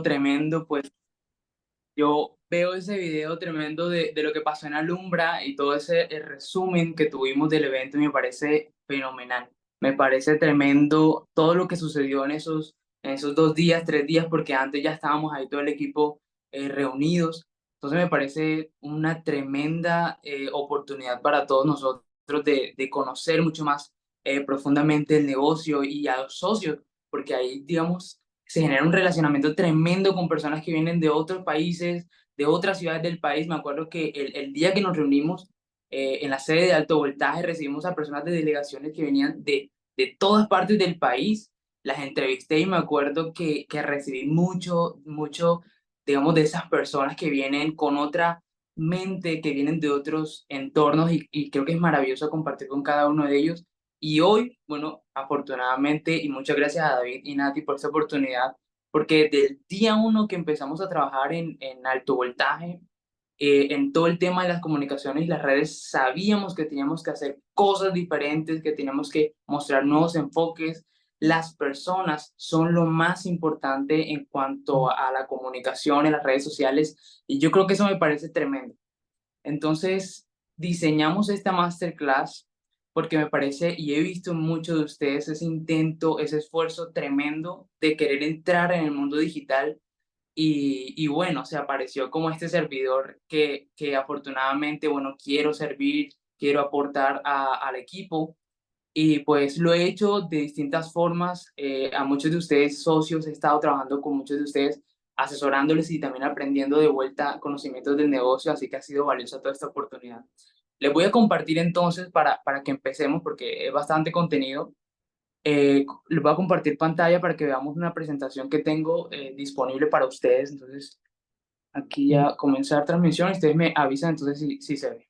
tremendo, pues yo veo ese video tremendo de lo que pasó en Alumbra y todo ese el resumen que tuvimos del evento y me parece fenomenal. Me parece tremendo todo lo que sucedió en esos 2 días, 3 días, porque antes ya estábamos ahí todo el equipo reunidos. Entonces me parece una tremenda oportunidad para todos nosotros de conocer mucho más profundamente el negocio y a los socios, porque ahí, digamos, se genera un relacionamiento tremendo con personas que vienen de otros países, de otras ciudades del país. Me acuerdo que el día que nos reunimos en la sede de Alto Voltaje, recibimos a personas de delegaciones que venían de todas partes del país. Las entrevisté y me acuerdo que recibí mucho, digamos, de esas personas que vienen con otra mente, que vienen de otros entornos y creo que es maravilloso compartir con cada uno de ellos. Y hoy, bueno, afortunadamente, y muchas gracias a David y Nati por esta oportunidad, porque desde el día uno que empezamos a trabajar en alto voltaje, en todo el tema de las comunicaciones y las redes, sabíamos que teníamos que hacer cosas diferentes, que teníamos que mostrar nuevos enfoques. Las personas son lo más importante en cuanto a la comunicación en las redes sociales, y yo creo que eso me parece tremendo. Entonces, diseñamos esta masterclass porque me parece, y he visto en muchos de ustedes ese intento, ese esfuerzo tremendo de querer entrar en el mundo digital y bueno, se apareció como este servidor que afortunadamente, bueno, quiero servir, quiero aportar al equipo y pues lo he hecho de distintas formas. A muchos de ustedes socios he estado trabajando con muchos de ustedes, asesorándoles y también aprendiendo de vuelta conocimientos del negocio, así que ha sido valiosa toda esta oportunidad. Les voy a compartir entonces para que empecemos, porque es bastante contenido. Les voy a compartir pantalla para que veamos una presentación que tengo disponible para ustedes. Entonces, aquí ya comenzar transmisión y ustedes me avisan entonces si se ve.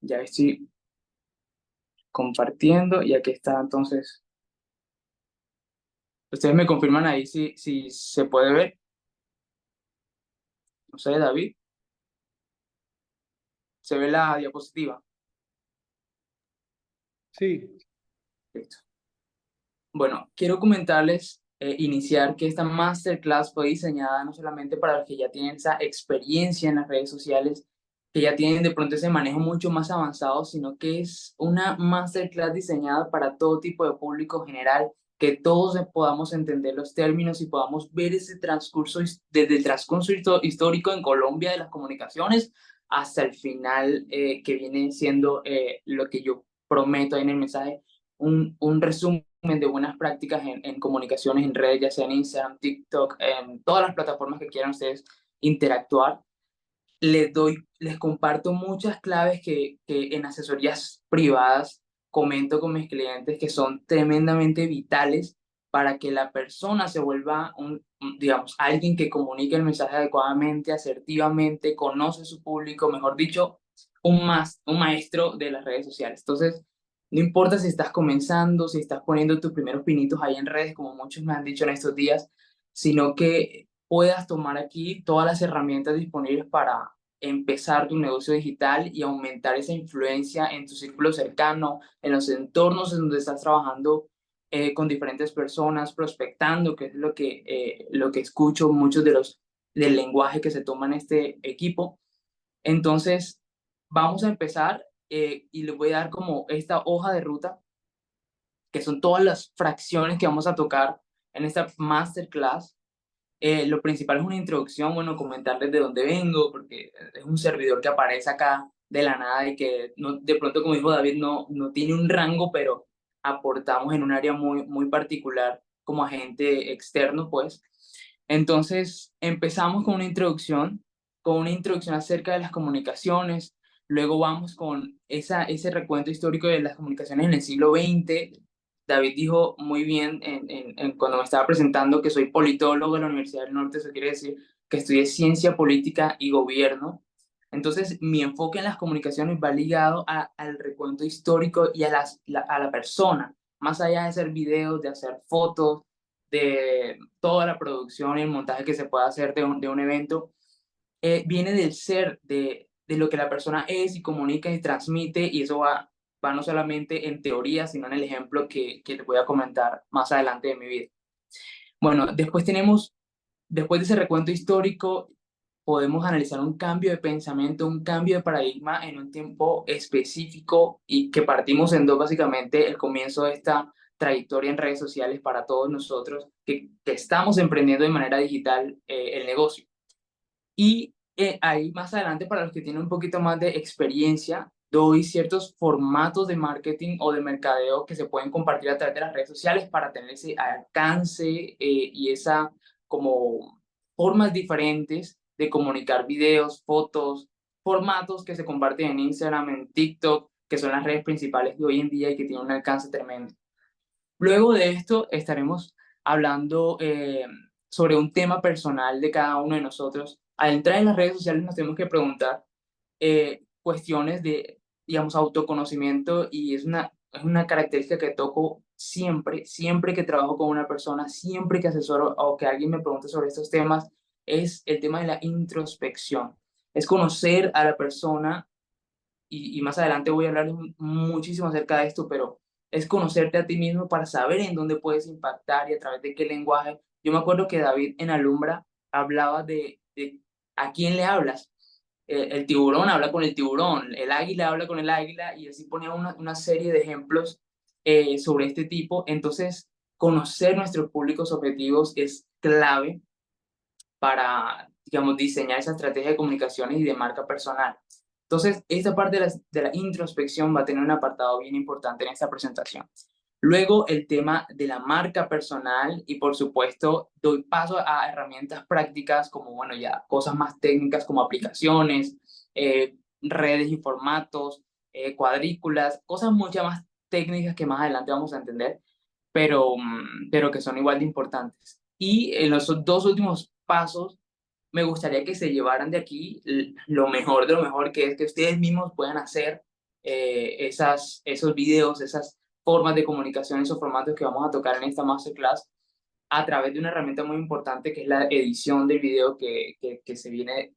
Ya estoy compartiendo y aquí está entonces. Ustedes me confirman ahí si se puede ver. No sé, David, se ve la diapositiva. Sí, Listo. Bueno, quiero comentarles, iniciar que esta masterclass fue diseñada no solamente para los que ya tienen esa experiencia en las redes sociales, que ya tienen de pronto ese manejo mucho más avanzado, sino que es una masterclass diseñada para todo tipo de público general, que todos podamos entender los términos y podamos ver ese transcurso desde el transcurso histórico en Colombia de las comunicaciones hasta el final, que viene siendo lo que yo prometo ahí en el mensaje, un resumen de buenas prácticas en comunicaciones en redes, ya sea en Instagram, TikTok, en todas las plataformas que quieran ustedes interactuar. Les comparto muchas claves que en asesorías privadas comento con mis clientes que son tremendamente vitales para que la persona se vuelva digamos, alguien que comunique el mensaje adecuadamente, asertivamente, conoce su público, mejor dicho, un maestro de las redes sociales. Entonces, no importa si estás comenzando, si estás poniendo tus primeros pinitos ahí en redes, como muchos me han dicho en estos días, sino que puedas tomar aquí todas las herramientas disponibles para empezar tu negocio digital y aumentar esa influencia en tu círculo cercano, en los entornos en donde estás trabajando con diferentes personas, prospectando, que es lo que escucho muchos del lenguaje que se toma en este equipo. Entonces, vamos a empezar y les voy a dar como esta hoja de ruta, que son todas las fracciones que vamos a tocar en esta masterclass. Lo principal es una introducción, bueno, comentarles de dónde vengo, porque es un servidor que aparece acá de la nada y que no, de pronto, como dijo David, no tiene un rango, pero aportamos en un área muy particular como agente externo, pues. Entonces, empezamos con una introducción acerca de las comunicaciones, luego vamos con ese recuento histórico de las comunicaciones en el siglo XX. David dijo muy bien cuando me estaba presentando que soy politólogo de la Universidad del Norte, eso quiere decir que estudié ciencia política y gobierno. Entonces, mi enfoque en las comunicaciones va ligado al recuento histórico y a la persona, más allá de hacer videos, de hacer fotos, de toda la producción y el montaje que se pueda hacer de un evento, viene del ser, de lo que la persona es y comunica y transmite, y eso va no solamente en teoría, sino en el ejemplo que les voy a comentar más adelante de mi vida. Bueno, después de ese recuento histórico, podemos analizar un cambio de pensamiento, un cambio de paradigma en un tiempo específico y que partimos en dos, básicamente, el comienzo de esta trayectoria en redes sociales para todos nosotros que estamos emprendiendo de manera digital el negocio. Y ahí más adelante, para los que tienen un poquito más de experiencia, doy ciertos formatos de marketing o de mercadeo que se pueden compartir a través de las redes sociales para tener ese alcance y esa como formas diferentes de comunicar videos, fotos, formatos que se comparten en Instagram, en TikTok, que son las redes principales de hoy en día y que tienen un alcance tremendo. Luego de esto estaremos hablando sobre un tema personal de cada uno de nosotros. Al entrar en las redes sociales nos tenemos que preguntar cuestiones de, digamos, autoconocimiento y es una característica que toco siempre, siempre que trabajo con una persona, siempre que asesoro o que alguien me pregunte sobre estos temas, es el tema de la introspección. Es conocer a la persona y más adelante voy a hablar muchísimo acerca de esto, pero es conocerte a ti mismo para saber en dónde puedes impactar y a través de qué lenguaje. Yo me acuerdo que David en Alumbra hablaba de a quién le hablas. El tiburón habla con el tiburón, el águila habla con el águila y así ponía una serie de ejemplos sobre este tipo. Entonces, conocer nuestros públicos objetivos es clave para, digamos, diseñar esa estrategia de comunicaciones y de marca personal. Entonces, esta parte de la introspección va a tener un apartado bien importante en esta presentación. Luego, el tema de la marca personal y, por supuesto, doy paso a herramientas prácticas como, bueno, ya cosas más técnicas como aplicaciones, redes y formatos, cuadrículas, cosas mucho más técnicas que más adelante vamos a entender, pero que son igual de importantes. Y en los dos últimos pasos, me gustaría que se llevaran de aquí lo mejor de lo mejor, que es que ustedes mismos puedan hacer esos videos, esas formas de comunicación, esos formatos que vamos a tocar en esta masterclass a través de una herramienta muy importante que es la edición del video que se viene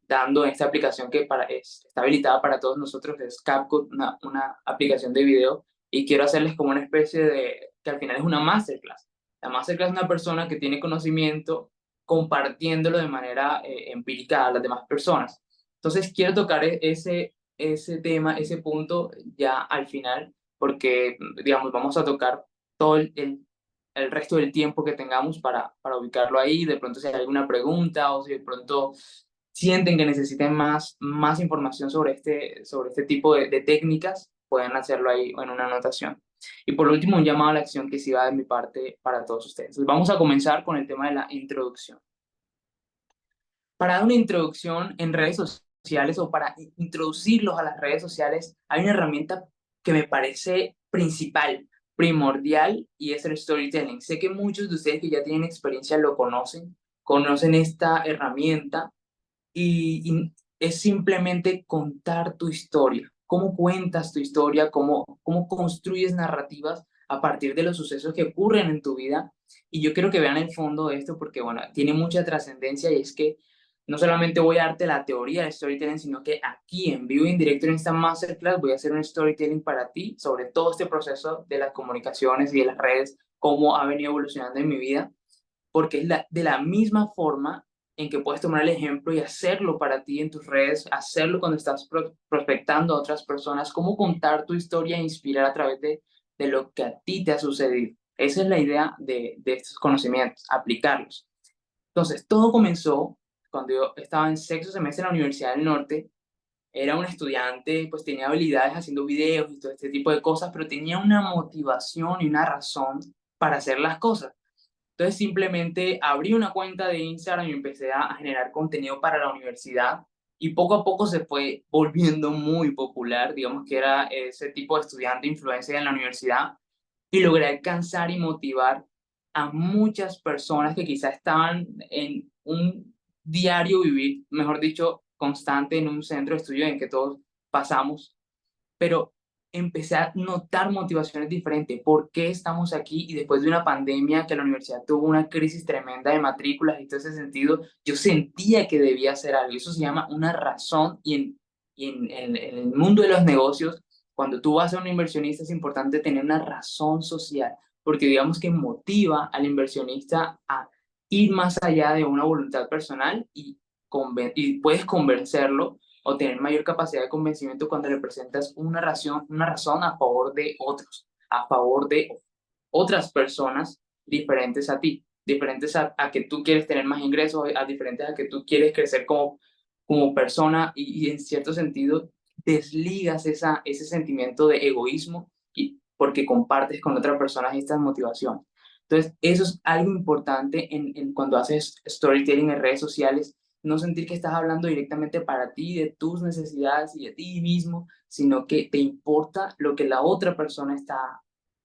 dando en esta aplicación que está habilitada para todos nosotros, que es CapCut, una aplicación de video, y quiero hacerles como una especie de, que al final es una masterclass. La masterclass es una persona que tiene conocimiento compartiéndolo de manera empírica a las demás personas. Entonces quiero tocar ese tema, ese punto ya al final, porque, digamos, vamos a tocar todo el resto del tiempo que tengamos para ubicarlo ahí. De pronto si hay alguna pregunta o si de pronto sienten que necesiten más información sobre este tipo de técnicas, pueden hacerlo ahí en una anotación. Y por último, un llamado a la acción que sí va de mi parte para todos ustedes. Entonces, vamos a comenzar con el tema de la introducción. Para dar una introducción en redes sociales o para introducirlos a las redes sociales, hay una herramienta que me parece principal, primordial, y es el storytelling. Sé que muchos de ustedes que ya tienen experiencia lo conocen esta herramienta y es simplemente contar tu historia. ¿Cómo cuentas tu historia? ¿Cómo construyes narrativas a partir de los sucesos que ocurren en tu vida? Y yo quiero que vean el fondo de esto porque, bueno, tiene mucha trascendencia y es que no solamente voy a darte la teoría del storytelling, sino que aquí en vivo y en directo en esta masterclass voy a hacer un storytelling para ti sobre todo este proceso de las comunicaciones y de las redes, cómo ha venido evolucionando en mi vida, porque es de la misma forma en que puedes tomar el ejemplo y hacerlo para ti en tus redes, hacerlo cuando estás prospectando a otras personas, cómo contar tu historia e inspirar a través de lo que a ti te ha sucedido. Esa es la idea de estos conocimientos, aplicarlos. Entonces, todo comenzó cuando yo estaba en sexto semestre en la Universidad del Norte. Era un estudiante, pues tenía habilidades haciendo videos y todo este tipo de cosas, pero tenía una motivación y una razón para hacer las cosas. Entonces simplemente abrí una cuenta de Instagram y empecé a generar contenido para la universidad y poco a poco se fue volviendo muy popular, digamos que era ese tipo de estudiante influencer en la universidad y logré alcanzar y motivar a muchas personas que quizás estaban en un diario vivir, mejor dicho, constante en un centro de estudio en que todos pasamos, pero empecé a notar motivaciones diferentes. ¿Por qué estamos aquí? Y después de una pandemia que la universidad tuvo una crisis tremenda de matrículas y todo ese sentido, yo sentía que debía hacer algo. Eso se llama una razón en el mundo de los negocios, cuando tú vas a un inversionista es importante tener una razón social. porque digamos que motiva al inversionista a ir más allá de una voluntad personal y puedes convencerlo o tener mayor capacidad de convencimiento cuando le presentas una razón a favor de otros, a favor de otras personas diferentes a ti, diferentes a que tú quieres tener más ingresos, a diferentes a que tú quieres crecer como persona y en cierto sentido desligas ese sentimiento de egoísmo porque compartes con otras personas estas motivaciones. Entonces, eso es algo importante en cuando haces storytelling en redes sociales, no sentir que estás hablando directamente para ti, de tus necesidades y de ti mismo, sino que te importa lo que la otra persona está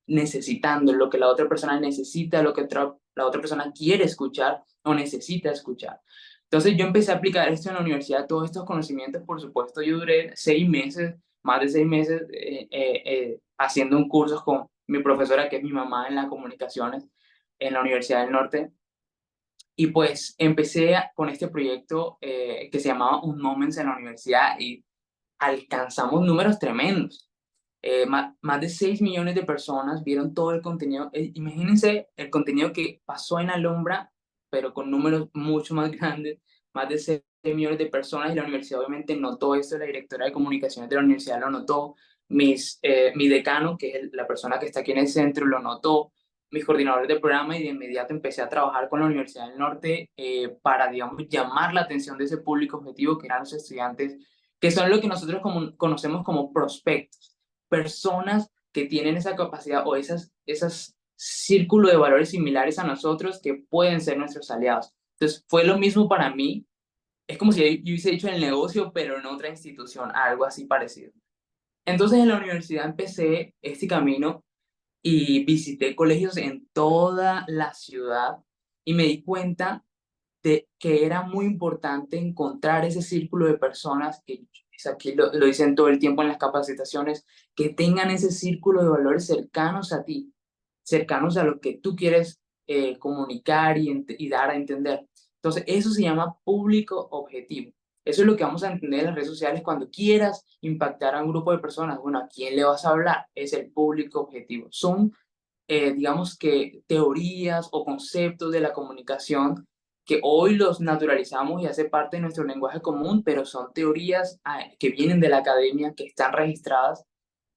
necesitando, lo que la otra persona necesita, lo que la otra persona quiere escuchar o necesita escuchar. Entonces yo empecé a aplicar esto en la universidad, todos estos conocimientos, por supuesto, yo duré 6 meses, más de 6 meses, haciendo un curso con mi profesora, que es mi mamá en las comunicaciones, en la Universidad del Norte, y pues con este proyecto que se llamaba Un Moments en la universidad y alcanzamos números tremendos. Más de 6 millones de personas vieron todo el contenido. Imagínense el contenido que pasó en Alhambra, pero con números mucho más grandes, más de 6 millones de personas, y la universidad obviamente notó esto, la directora de comunicaciones de la universidad lo notó, mi decano, que es la persona que está aquí en el centro, lo notó, mis coordinadores de programa, y de inmediato empecé a trabajar con la Universidad del Norte para, digamos, llamar la atención de ese público objetivo que eran los estudiantes, que son lo que nosotros conocemos como prospectos, personas que tienen esa capacidad o esas círculo de valores similares a nosotros que pueden ser nuestros aliados. Entonces, fue lo mismo para mí. Es como si yo hubiese hecho el negocio, pero en otra institución, algo así parecido. Entonces, en la universidad empecé este camino y visité colegios en toda la ciudad y me di cuenta de que era muy importante encontrar ese círculo de personas que, aquí lo dicen todo el tiempo en las capacitaciones, que tengan ese círculo de valores cercanos a ti, cercanos a lo que tú quieres comunicar y dar a entender. Entonces, eso se llama público objetivo. Eso es lo que vamos a entender en las redes sociales cuando quieras impactar a un grupo de personas. Bueno, ¿a quién le vas a hablar? Es el público objetivo. Son digamos que teorías o conceptos de la comunicación que hoy los naturalizamos y hace parte de nuestro lenguaje común, pero son teorías que vienen de la academia, que están registradas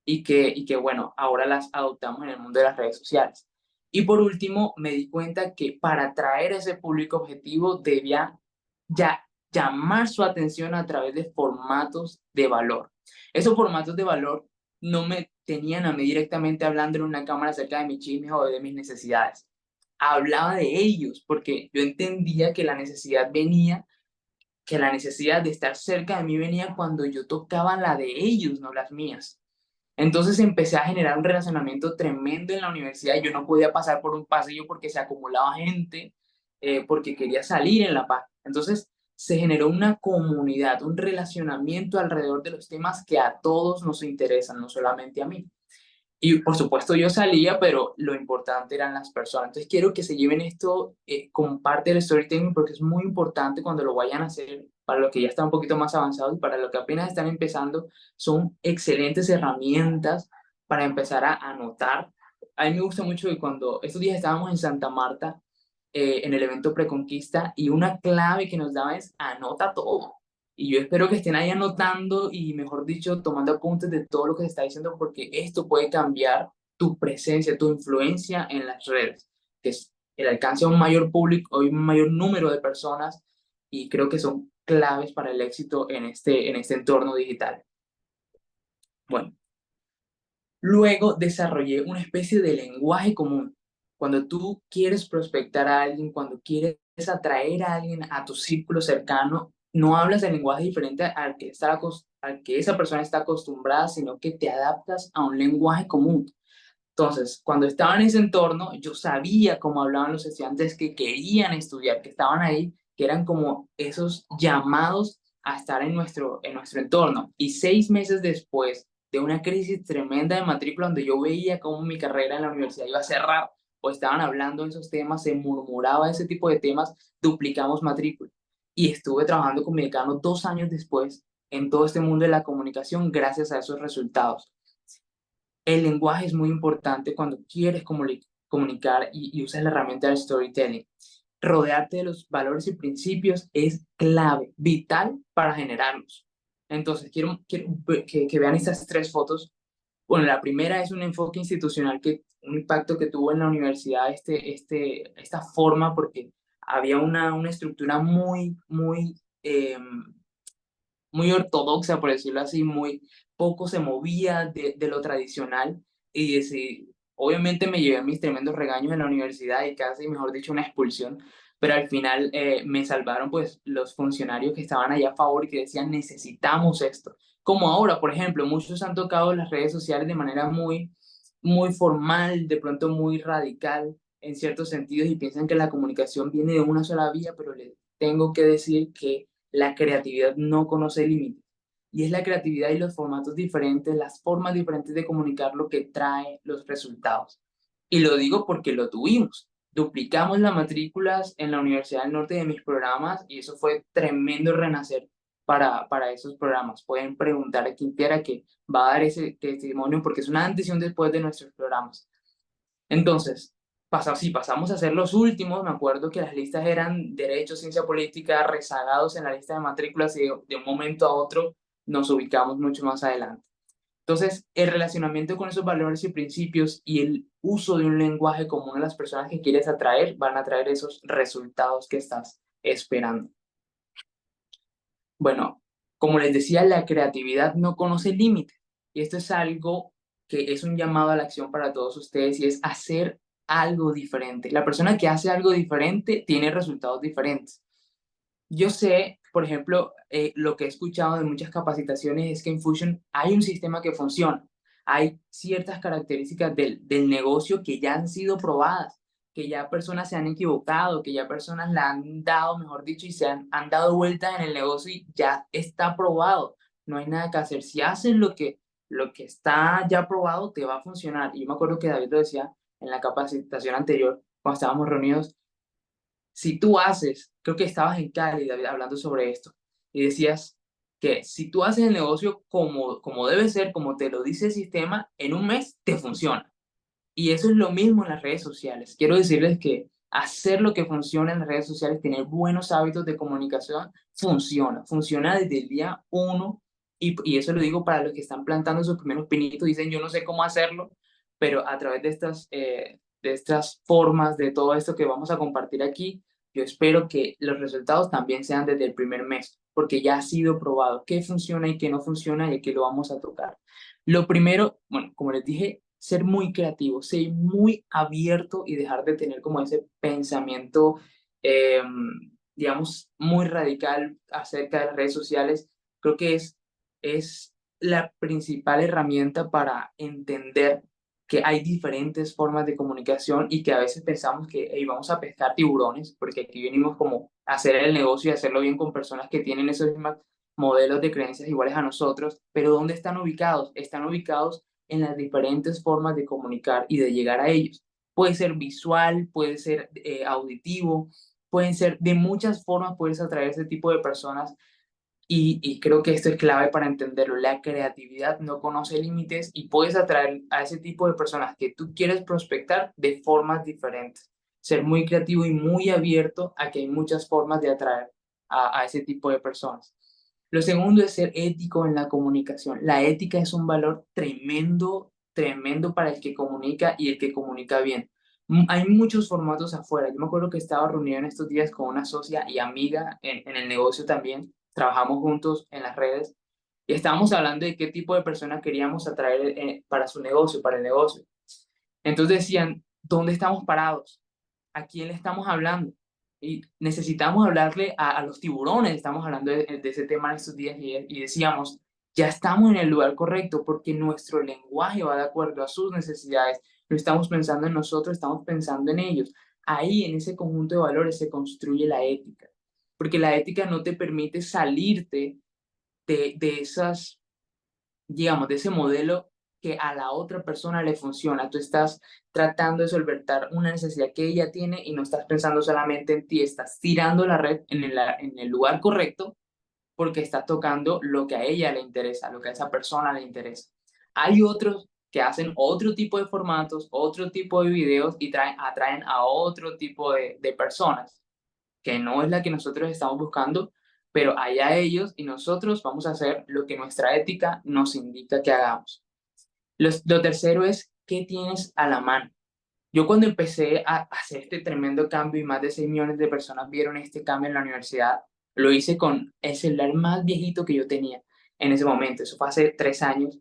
y que, bueno, ahora las adoptamos en el mundo de las redes sociales. Y por último, me di cuenta que para atraer a ese público objetivo debía ya llamar su atención a través de formatos de valor. Esos formatos de valor no me tenían a mí directamente hablando en una cámara acerca de mis chismes o de mis necesidades. Hablaba de ellos porque yo entendía que la necesidad de estar cerca de mí venía cuando yo tocaba la de ellos, no las mías. Entonces empecé a generar un relacionamiento tremendo en la universidad. Yo no podía pasar por un pasillo porque se acumulaba gente, porque quería salir en la paz. Entonces se generó una comunidad, un relacionamiento alrededor de los temas que a todos nos interesan, no solamente a mí. Y por supuesto yo salía, pero lo importante eran las personas. Entonces quiero que se lleven esto como parte del storytelling porque es muy importante cuando lo vayan a hacer, para los que ya están un poquito más avanzados y para los que apenas están empezando, son excelentes herramientas para empezar a anotar. A mí me gusta mucho que cuando estos días estábamos en Santa Marta, en el evento Preconquista, y una clave que nos daba es anota todo. Y yo espero que estén ahí anotando y, mejor dicho, tomando apuntes de todo lo que se está diciendo, porque esto puede cambiar tu presencia, tu influencia en las redes, que es el alcance a un mayor público, a un mayor número de personas, y creo que son claves para el éxito en este entorno digital. Bueno, luego desarrollé una especie de lenguaje común. Cuando tú quieres prospectar a alguien, cuando quieres atraer a alguien a tu círculo cercano, no hablas de lenguaje diferente al que esa persona está acostumbrada, sino que te adaptas a un lenguaje común. Entonces, cuando estaba en ese entorno, yo sabía cómo hablaban los estudiantes que querían estudiar, que estaban ahí, que eran como esos llamados a estar en nuestro entorno. Y 6 meses después de una crisis tremenda de matrícula, donde yo veía cómo mi carrera en la universidad iba a cerrar, o estaban hablando de esos temas, se murmuraba ese tipo de temas, duplicamos matrícula. Y estuve trabajando con mi decano 2 años después en todo este mundo de la comunicación gracias a esos resultados. El lenguaje es muy importante cuando quieres comunicar y usas la herramienta del storytelling. Rodearte de los valores y principios es clave, vital para generarlos. Entonces, quiero que vean estas tres fotos. Bueno, la primera es un enfoque institucional, un impacto que tuvo en la universidad esta forma, porque había una estructura muy ortodoxa, por decirlo así, muy poco se movía de lo tradicional y obviamente me llevé mis tremendos regaños en la universidad y casi, mejor dicho, una expulsión, pero al final me salvaron pues los funcionarios que estaban allá a favor y que decían necesitamos esto. Como ahora, por ejemplo, muchos han tocado las redes sociales de manera muy formal, de pronto muy radical en ciertos sentidos y piensan que la comunicación viene de una sola vía, pero les tengo que decir que la creatividad no conoce límites. Y es la creatividad y los formatos diferentes, las formas diferentes de comunicar lo que trae los resultados. Y lo digo porque lo tuvimos. Duplicamos las matrículas en la Universidad del Norte de mis programas y eso fue tremendo renacer para esos programas. Pueden preguntar a quien quiera que va a dar ese testimonio porque es una antes y un después de nuestros programas. Entonces, si pasamos a ser los últimos, me acuerdo que las listas eran Derecho, Ciencia Política, rezagados en la lista de matrículas y de un momento a otro nos ubicamos mucho más adelante. Entonces, el relacionamiento con esos valores y principios y el uso de un lenguaje común a las personas que quieres atraer van a traer esos resultados que estás esperando. Bueno, como les decía, la creatividad no conoce límites y esto es algo que es un llamado a la acción para todos ustedes y es hacer algo diferente. La persona que hace algo diferente tiene resultados diferentes. Yo sé, por ejemplo, lo que he escuchado de muchas capacitaciones es que en Fusion hay un sistema que funciona. Hay ciertas características del negocio que ya han sido probadas, que ya personas se han equivocado, que ya personas la han dado, mejor dicho, y han dado vueltas en el negocio y ya está probado. No hay nada que hacer. Si haces lo que está ya probado, te va a funcionar. Y yo me acuerdo que David lo decía en la capacitación anterior, cuando estábamos reunidos, si tú haces, creo que estabas en Cali, David, hablando sobre esto, y decías que si tú haces el negocio como debe ser, como te lo dice el sistema, en un mes te funciona. Y eso es lo mismo en las redes sociales. Quiero decirles que hacer lo que funciona en las redes sociales, tener buenos hábitos de comunicación, funciona desde el día uno. Y eso lo digo para los que están plantando sus primeros pinitos, dicen yo no sé cómo hacerlo, pero a través de estas formas, de todo esto que vamos a compartir aquí, yo espero que los resultados también sean desde el primer mes, porque ya ha sido probado qué funciona y qué no funciona y aquí lo vamos a tocar. Lo primero, bueno, como les dije, ser muy creativo, ser muy abierto y dejar de tener como ese pensamiento, eh, digamos, muy radical acerca de las redes sociales. Creo que es la principal herramienta para entender que hay diferentes formas de comunicación y que a veces pensamos que "Ey, vamos a pescar tiburones, porque aquí venimos como a hacer el negocio y hacerlo bien con personas que tienen esos mismos modelos de creencias iguales a nosotros, pero ¿dónde están ubicados? Están ubicados en las diferentes formas de comunicar y de llegar a ellos. Puede ser visual, puede ser auditivo, pueden ser de muchas formas, puedes atraer ese tipo de personas y creo que esto es clave para entenderlo. La creatividad no conoce límites y puedes atraer a ese tipo de personas que tú quieres prospectar de formas diferentes. Ser muy creativo y muy abierto a que hay muchas formas de atraer a ese tipo de personas. Lo segundo es ser ético en la comunicación. La ética es un valor tremendo, tremendo para el que comunica y el que comunica bien. Hay muchos formatos afuera. Yo me acuerdo que estaba reunido en estos días con una socia y amiga en el negocio también. Trabajamos juntos en las redes y estábamos hablando de qué tipo de personas queríamos atraer para su negocio, para el negocio. Entonces decían, ¿dónde estamos parados? ¿A quién le estamos hablando? Y necesitamos hablarle a los tiburones, estamos hablando de ese tema en estos días y decíamos, ya estamos en el lugar correcto porque nuestro lenguaje va de acuerdo a sus necesidades. No estamos pensando en nosotros, estamos pensando en ellos. Ahí, en ese conjunto de valores, se construye la ética, porque la ética no te permite salirte de esas, digamos, de ese modelo que a la otra persona le funciona. Tú estás tratando de solventar una necesidad que ella tiene y no estás pensando solamente en ti, estás tirando la red en el lugar correcto porque estás tocando lo que a ella le interesa, lo que a esa persona le interesa. Hay otros que hacen otro tipo de formatos, otro tipo de videos y atraen a otro tipo de personas, que no es la que nosotros estamos buscando, pero allá ellos y nosotros vamos a hacer lo que nuestra ética nos indica que hagamos. Lo tercero es, ¿qué tienes a la mano? Yo cuando empecé a hacer este tremendo cambio y más de 6 millones de personas vieron este cambio en la universidad, lo hice con el celular más viejito que yo tenía en ese momento. Eso fue hace 3 años.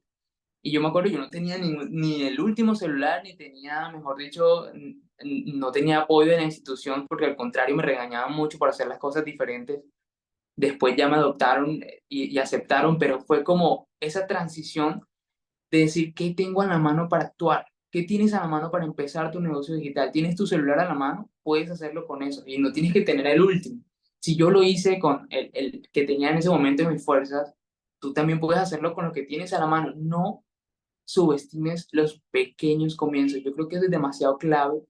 Y yo me acuerdo, yo no tenía ni el último celular, ni tenía, mejor dicho, no tenía apoyo de la institución, porque al contrario me regañaban mucho por hacer las cosas diferentes. Después ya me adoptaron y aceptaron, pero fue como esa transición de decir qué tengo a la mano para actuar, qué tienes a la mano para empezar tu negocio digital. Tienes tu celular a la mano, puedes hacerlo con eso y no tienes que tener el último. Si yo lo hice con el que tenía en ese momento de mis fuerzas, tú también puedes hacerlo con lo que tienes a la mano. No subestimes los pequeños comienzos. Yo creo que eso es demasiado clave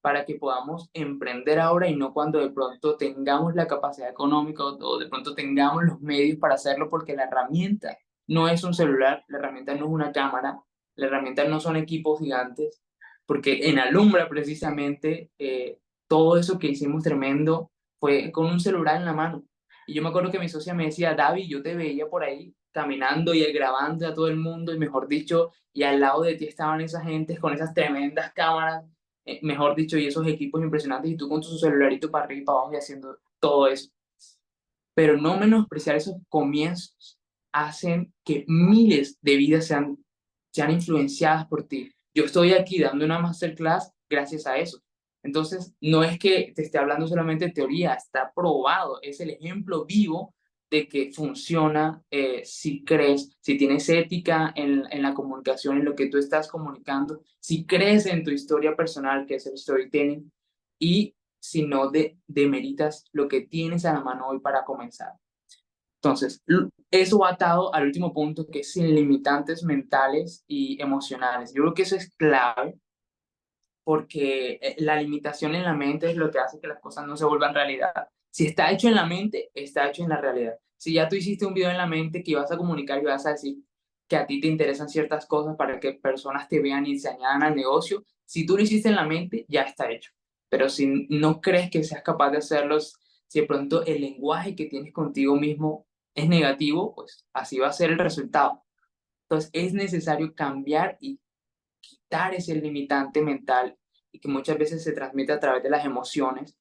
para que podamos emprender ahora y no cuando de pronto tengamos la capacidad económica o de pronto tengamos los medios para hacerlo, porque la herramienta no es un celular, la herramienta no es una cámara, la herramienta no son equipos gigantes, porque en Alumbra precisamente todo eso que hicimos tremendo fue con un celular en la mano. Y yo me acuerdo que mi socia me decía, David, yo te veía por ahí caminando y grabando a todo el mundo, y mejor dicho, y al lado de ti estaban esas gentes con esas tremendas cámaras, mejor dicho, y esos equipos impresionantes, y tú con tu celularito para arriba y para abajo y haciendo todo eso. Pero no menospreciar esos comienzos hacen que miles de vidas sean influenciadas por ti. Yo estoy aquí dando una masterclass gracias a eso. Entonces, no es que te esté hablando solamente de teoría, está probado, es el ejemplo vivo de que funciona si crees, si tienes ética en la comunicación, en lo que tú estás comunicando, si crees en tu historia personal, que es el storytelling, y si no demeritas lo que tienes a la mano hoy para comenzar. Entonces, eso va atado al último punto, que es sin limitantes mentales y emocionales. Yo creo que eso es clave, porque la limitación en la mente es lo que hace que las cosas no se vuelvan realidad. Si está hecho en la mente, está hecho en la realidad. Si ya tú hiciste un video en la mente que vas a comunicar y vas a decir que a ti te interesan ciertas cosas para que personas te vean y se añadan al negocio, si tú lo hiciste en la mente, ya está hecho. Pero si no crees que seas capaz de hacerlo, si de pronto el lenguaje que tienes contigo mismo es negativo, pues así va a ser el resultado. Entonces es necesario cambiar y quitar ese limitante mental, y que muchas veces se transmite a través de las emociones,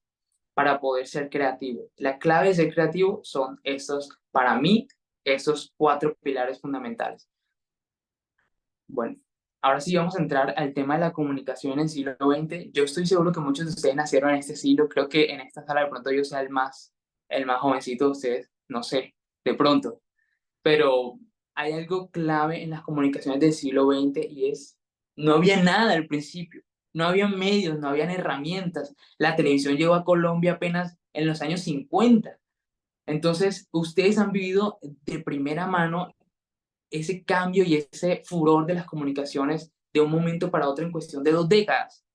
para poder ser creativo. La clave de ser creativo son estos, para mí, esos 4 pilares fundamentales. Bueno, ahora sí vamos a entrar al tema de la comunicación en el siglo XX. Yo estoy seguro que muchos de ustedes nacieron en este siglo. Creo que en esta sala de pronto yo sea el más jovencito de ustedes, no sé, de pronto. Pero hay algo clave en las comunicaciones del siglo XX, y es, no había nada al principio, no había medios, no habían herramientas. La televisión llegó a Colombia apenas en los años 50. Entonces, ustedes han vivido de primera mano ese cambio y ese furor de las comunicaciones de un momento para otro en cuestión de 2 décadas.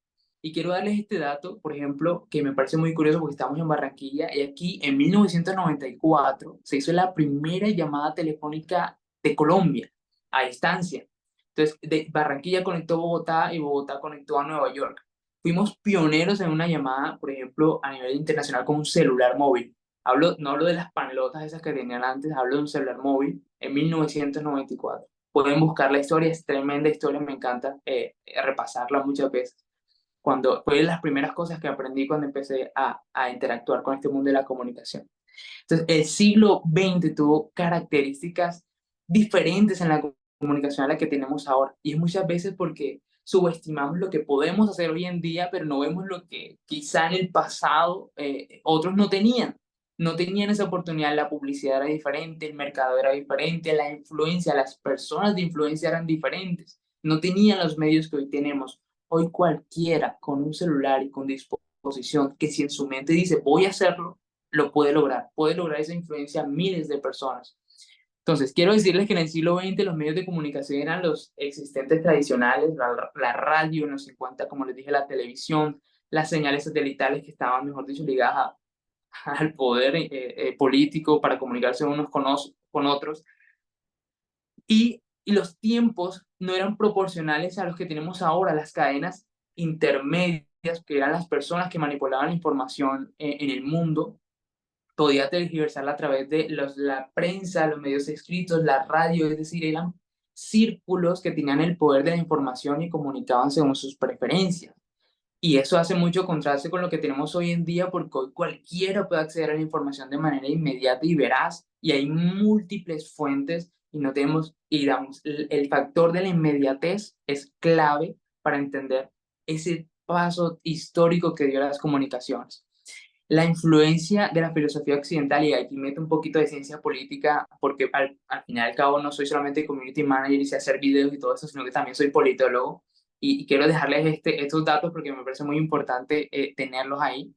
Y quiero darles este dato, por ejemplo, que me parece muy curioso porque estamos en Barranquilla, y aquí en 1994 se hizo la primera llamada telefónica de Colombia a distancia. Entonces, de Barranquilla conectó Bogotá y Bogotá conectó a Nueva York. Fuimos pioneros en una llamada, por ejemplo, a nivel internacional con un celular móvil. No hablo de las panelotas esas que tenían antes, hablo de un celular móvil en 1994. Pueden buscar la historia, es tremenda historia, me encanta repasarla muchas veces. Fue de las primeras cosas que aprendí cuando empecé a interactuar con este mundo de la comunicación. Entonces, el siglo XX tuvo características diferentes en la comunicación a la que tenemos ahora, y es muchas veces porque subestimamos lo que podemos hacer hoy en día, pero no vemos lo que quizá en el pasado otros no tenían. No tenían esa oportunidad, la publicidad era diferente, el mercado era diferente, la influencia, las personas de influencia eran diferentes. No tenían los medios que hoy tenemos. Hoy cualquiera con un celular y con disposición, que si en su mente dice voy a hacerlo, lo puede lograr esa influencia a miles de personas. Entonces, quiero decirles que en el siglo XX los medios de comunicación eran los existentes tradicionales, la radio en los 50, como les dije, la televisión, las señales satelitales que estaban, mejor dicho, ligadas al poder político para comunicarse unos con otros, y y los tiempos no eran proporcionales a los que tenemos ahora, las cadenas intermedias, que eran las personas que manipulaban la información en el mundo, podía tergiversarla a través de la prensa, los medios escritos, la radio, es decir, eran círculos que tenían el poder de la información y comunicaban según sus preferencias. Y eso hace mucho contraste con lo que tenemos hoy en día, porque hoy cualquiera puede acceder a la información de manera inmediata y veraz, y hay múltiples fuentes, y no tenemos, y digamos, el factor de la inmediatez es clave para entender ese paso histórico que dio las comunicaciones. La influencia de la filosofía occidental, y aquí meto un poquito de ciencia política, porque al final y al cabo no soy solamente community manager y sé hacer videos y todo eso, sino que también soy politólogo, y quiero dejarles estos datos porque me parece muy importante tenerlos ahí.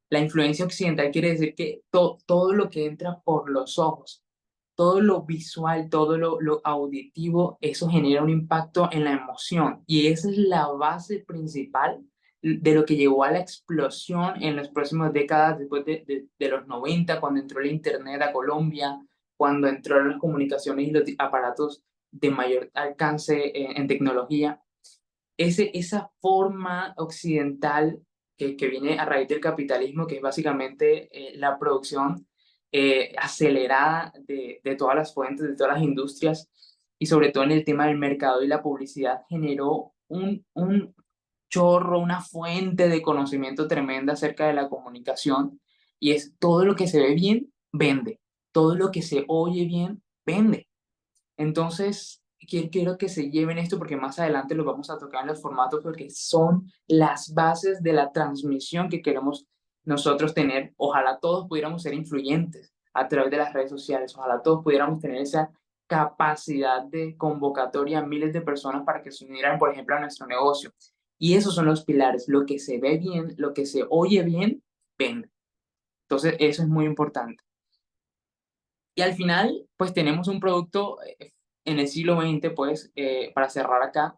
La influencia occidental quiere decir que todo lo que entra por los ojos, todo lo visual, todo lo auditivo, eso genera un impacto en la emoción. Y esa es la base principal de lo que llevó a la explosión en las próximas décadas, después de los 90, cuando entró el Internet a Colombia, cuando entró las comunicaciones y los aparatos de mayor alcance en tecnología. Esa forma occidental que viene a raíz del capitalismo, que es básicamente la producción acelerada de todas las fuentes, de todas las industrias, y sobre todo en el tema del mercado y la publicidad, generó un chorro, una fuente de conocimiento tremenda acerca de la comunicación, y es todo lo que se ve bien, vende, todo lo que se oye bien, vende. Entonces, quiero que se lleven esto porque más adelante lo vamos a tocar en los formatos porque son las bases de la transmisión que queremos nosotros tener. Ojalá todos pudiéramos ser influyentes a través de las redes sociales. Ojalá todos pudiéramos tener esa capacidad de convocatoria a miles de personas para que se unieran, por ejemplo, a nuestro negocio. Y esos son los pilares. Lo que se ve bien, lo que se oye bien, vende. Entonces, eso es muy importante. Y al final, pues tenemos un producto en el siglo XX, pues, para cerrar acá,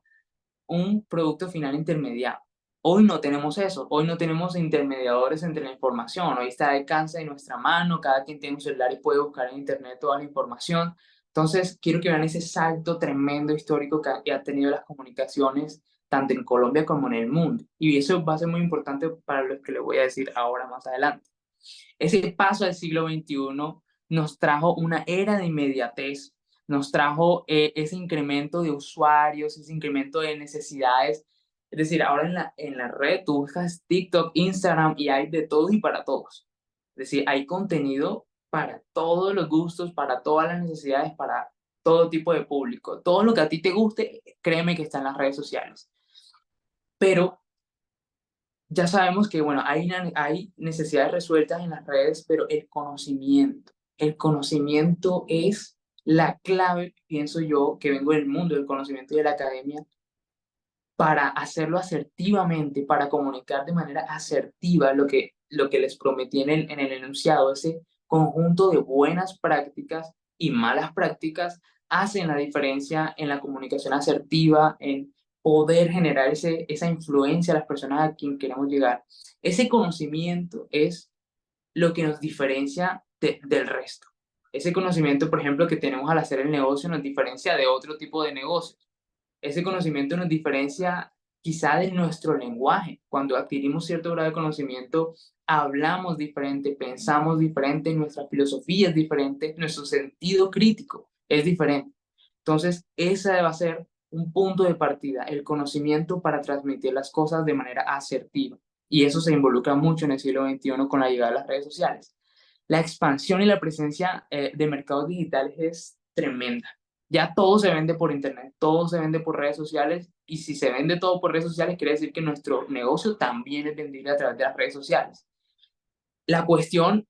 un producto final intermediado. Hoy no tenemos eso, hoy no tenemos intermediadores entre la información, hoy está al alcance de nuestra mano, cada quien tiene un celular y puede buscar en internet toda la información. Entonces, quiero que vean ese salto tremendo histórico que han tenido las comunicaciones, tanto en Colombia como en el mundo. Y eso va a ser muy importante para lo que les voy a decir ahora más adelante. Ese paso al siglo XXI nos trajo una era de inmediatez, nos trajo ese incremento de usuarios, ese incremento de necesidades. Es decir, ahora en la red tú buscas TikTok, Instagram y hay de todo y para todos. Es decir, hay contenido para todos los gustos, para todas las necesidades, para todo tipo de público. Todo lo que a ti te guste, créeme que está en las redes sociales. Pero ya sabemos que, bueno, hay necesidades resueltas en las redes, pero el conocimiento es la clave, pienso yo, que vengo del mundo del conocimiento y de la academia, para hacerlo asertivamente, para comunicar de manera asertiva lo que les prometí en el enunciado, ese conjunto de buenas prácticas y malas prácticas hacen la diferencia en la comunicación asertiva, en poder generar esa influencia a las personas a quien queremos llegar. Ese conocimiento es lo que nos diferencia del resto. Ese conocimiento, por ejemplo, que tenemos al hacer el negocio nos diferencia de otro tipo de negocios. Ese conocimiento nos diferencia quizá de nuestro lenguaje. Cuando adquirimos cierto grado de conocimiento, hablamos diferente, pensamos diferente, nuestra filosofía es diferente, nuestro sentido crítico es diferente. Entonces, ese va a ser un punto de partida, el conocimiento para transmitir las cosas de manera asertiva. Y eso se involucra mucho en el siglo XXI con la llegada de las redes sociales. La expansión y la presencia de mercados digitales es tremenda. Ya todo se vende por internet, todo se vende por redes sociales, y si se vende todo por redes sociales, quiere decir que nuestro negocio también es vendible a través de las redes sociales. La cuestión,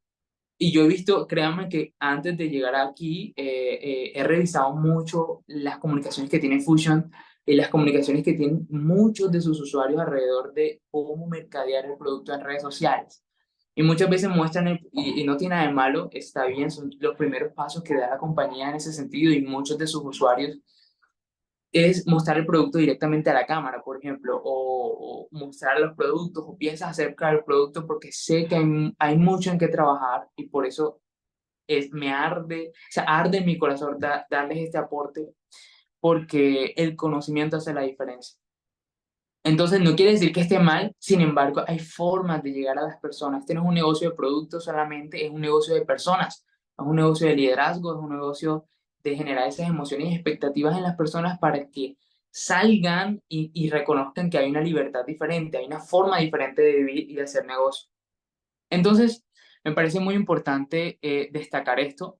y yo he visto, créanme que antes de llegar aquí, he revisado mucho las comunicaciones que tiene Fusion y las comunicaciones que tienen muchos de sus usuarios alrededor de cómo mercadear el producto en redes sociales. Y muchas veces muestran, y no tiene nada de malo, está bien, son los primeros pasos que da la compañía en ese sentido, y muchos de sus usuarios es mostrar el producto directamente a la cámara, por ejemplo, o mostrar los productos o piensas acerca del producto, porque sé que hay mucho en qué trabajar, y por eso me arde, o sea, arde en mi corazón darles este aporte, porque el conocimiento hace la diferencia. Entonces, no quiere decir que esté mal, sin embargo, hay formas de llegar a las personas. Este no es un negocio de productos solamente, es un negocio de personas, es un negocio de liderazgo, es un negocio de generar esas emociones y expectativas en las personas para que salgan y reconozcan que hay una libertad diferente, hay una forma diferente de vivir y de hacer negocio. Entonces, me parece muy importante destacar esto,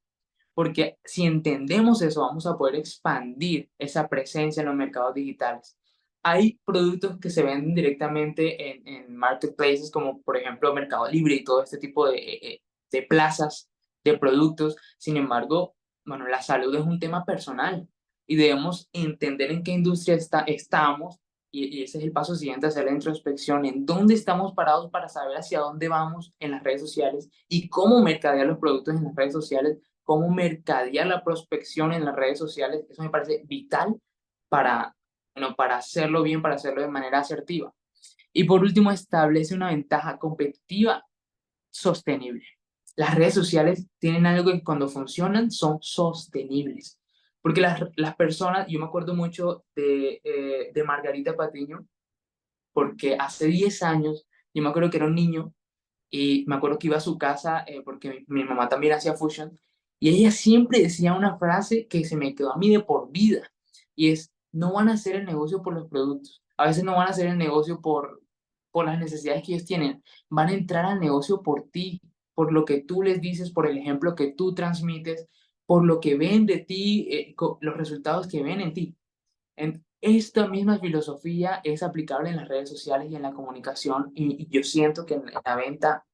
porque si entendemos eso, vamos a poder expandir esa presencia en los mercados digitales. Hay productos que se venden directamente en marketplaces como por ejemplo Mercado Libre y todo este tipo de plazas de productos. Sin embargo, bueno, la salud es un tema personal y debemos entender en qué industria estamos y ese es el paso siguiente, hacer la introspección en dónde estamos parados para saber hacia dónde vamos en las redes sociales y cómo mercadear los productos en las redes sociales, cómo mercadear la prospección en las redes sociales. Eso me parece vital para, bueno, para hacerlo bien, para hacerlo de manera asertiva. Y por último, establece una ventaja competitiva sostenible. Las redes sociales tienen algo que cuando funcionan son sostenibles. Porque las personas, yo me acuerdo mucho de Margarita Patiño, porque hace 10 años, yo me acuerdo que era un niño y me acuerdo que iba a su casa porque mi mamá también hacía fusion y ella siempre decía una frase que se me quedó a mí de por vida y es, no van a hacer el negocio por los productos, a veces no van a hacer el negocio por las necesidades que ellos tienen, van a entrar al negocio por ti, por lo que tú les dices, por el ejemplo que tú transmites, por lo que ven de ti, los resultados que ven en ti. Esta misma filosofía es aplicable en las redes sociales y en la comunicación y yo siento que en la venta,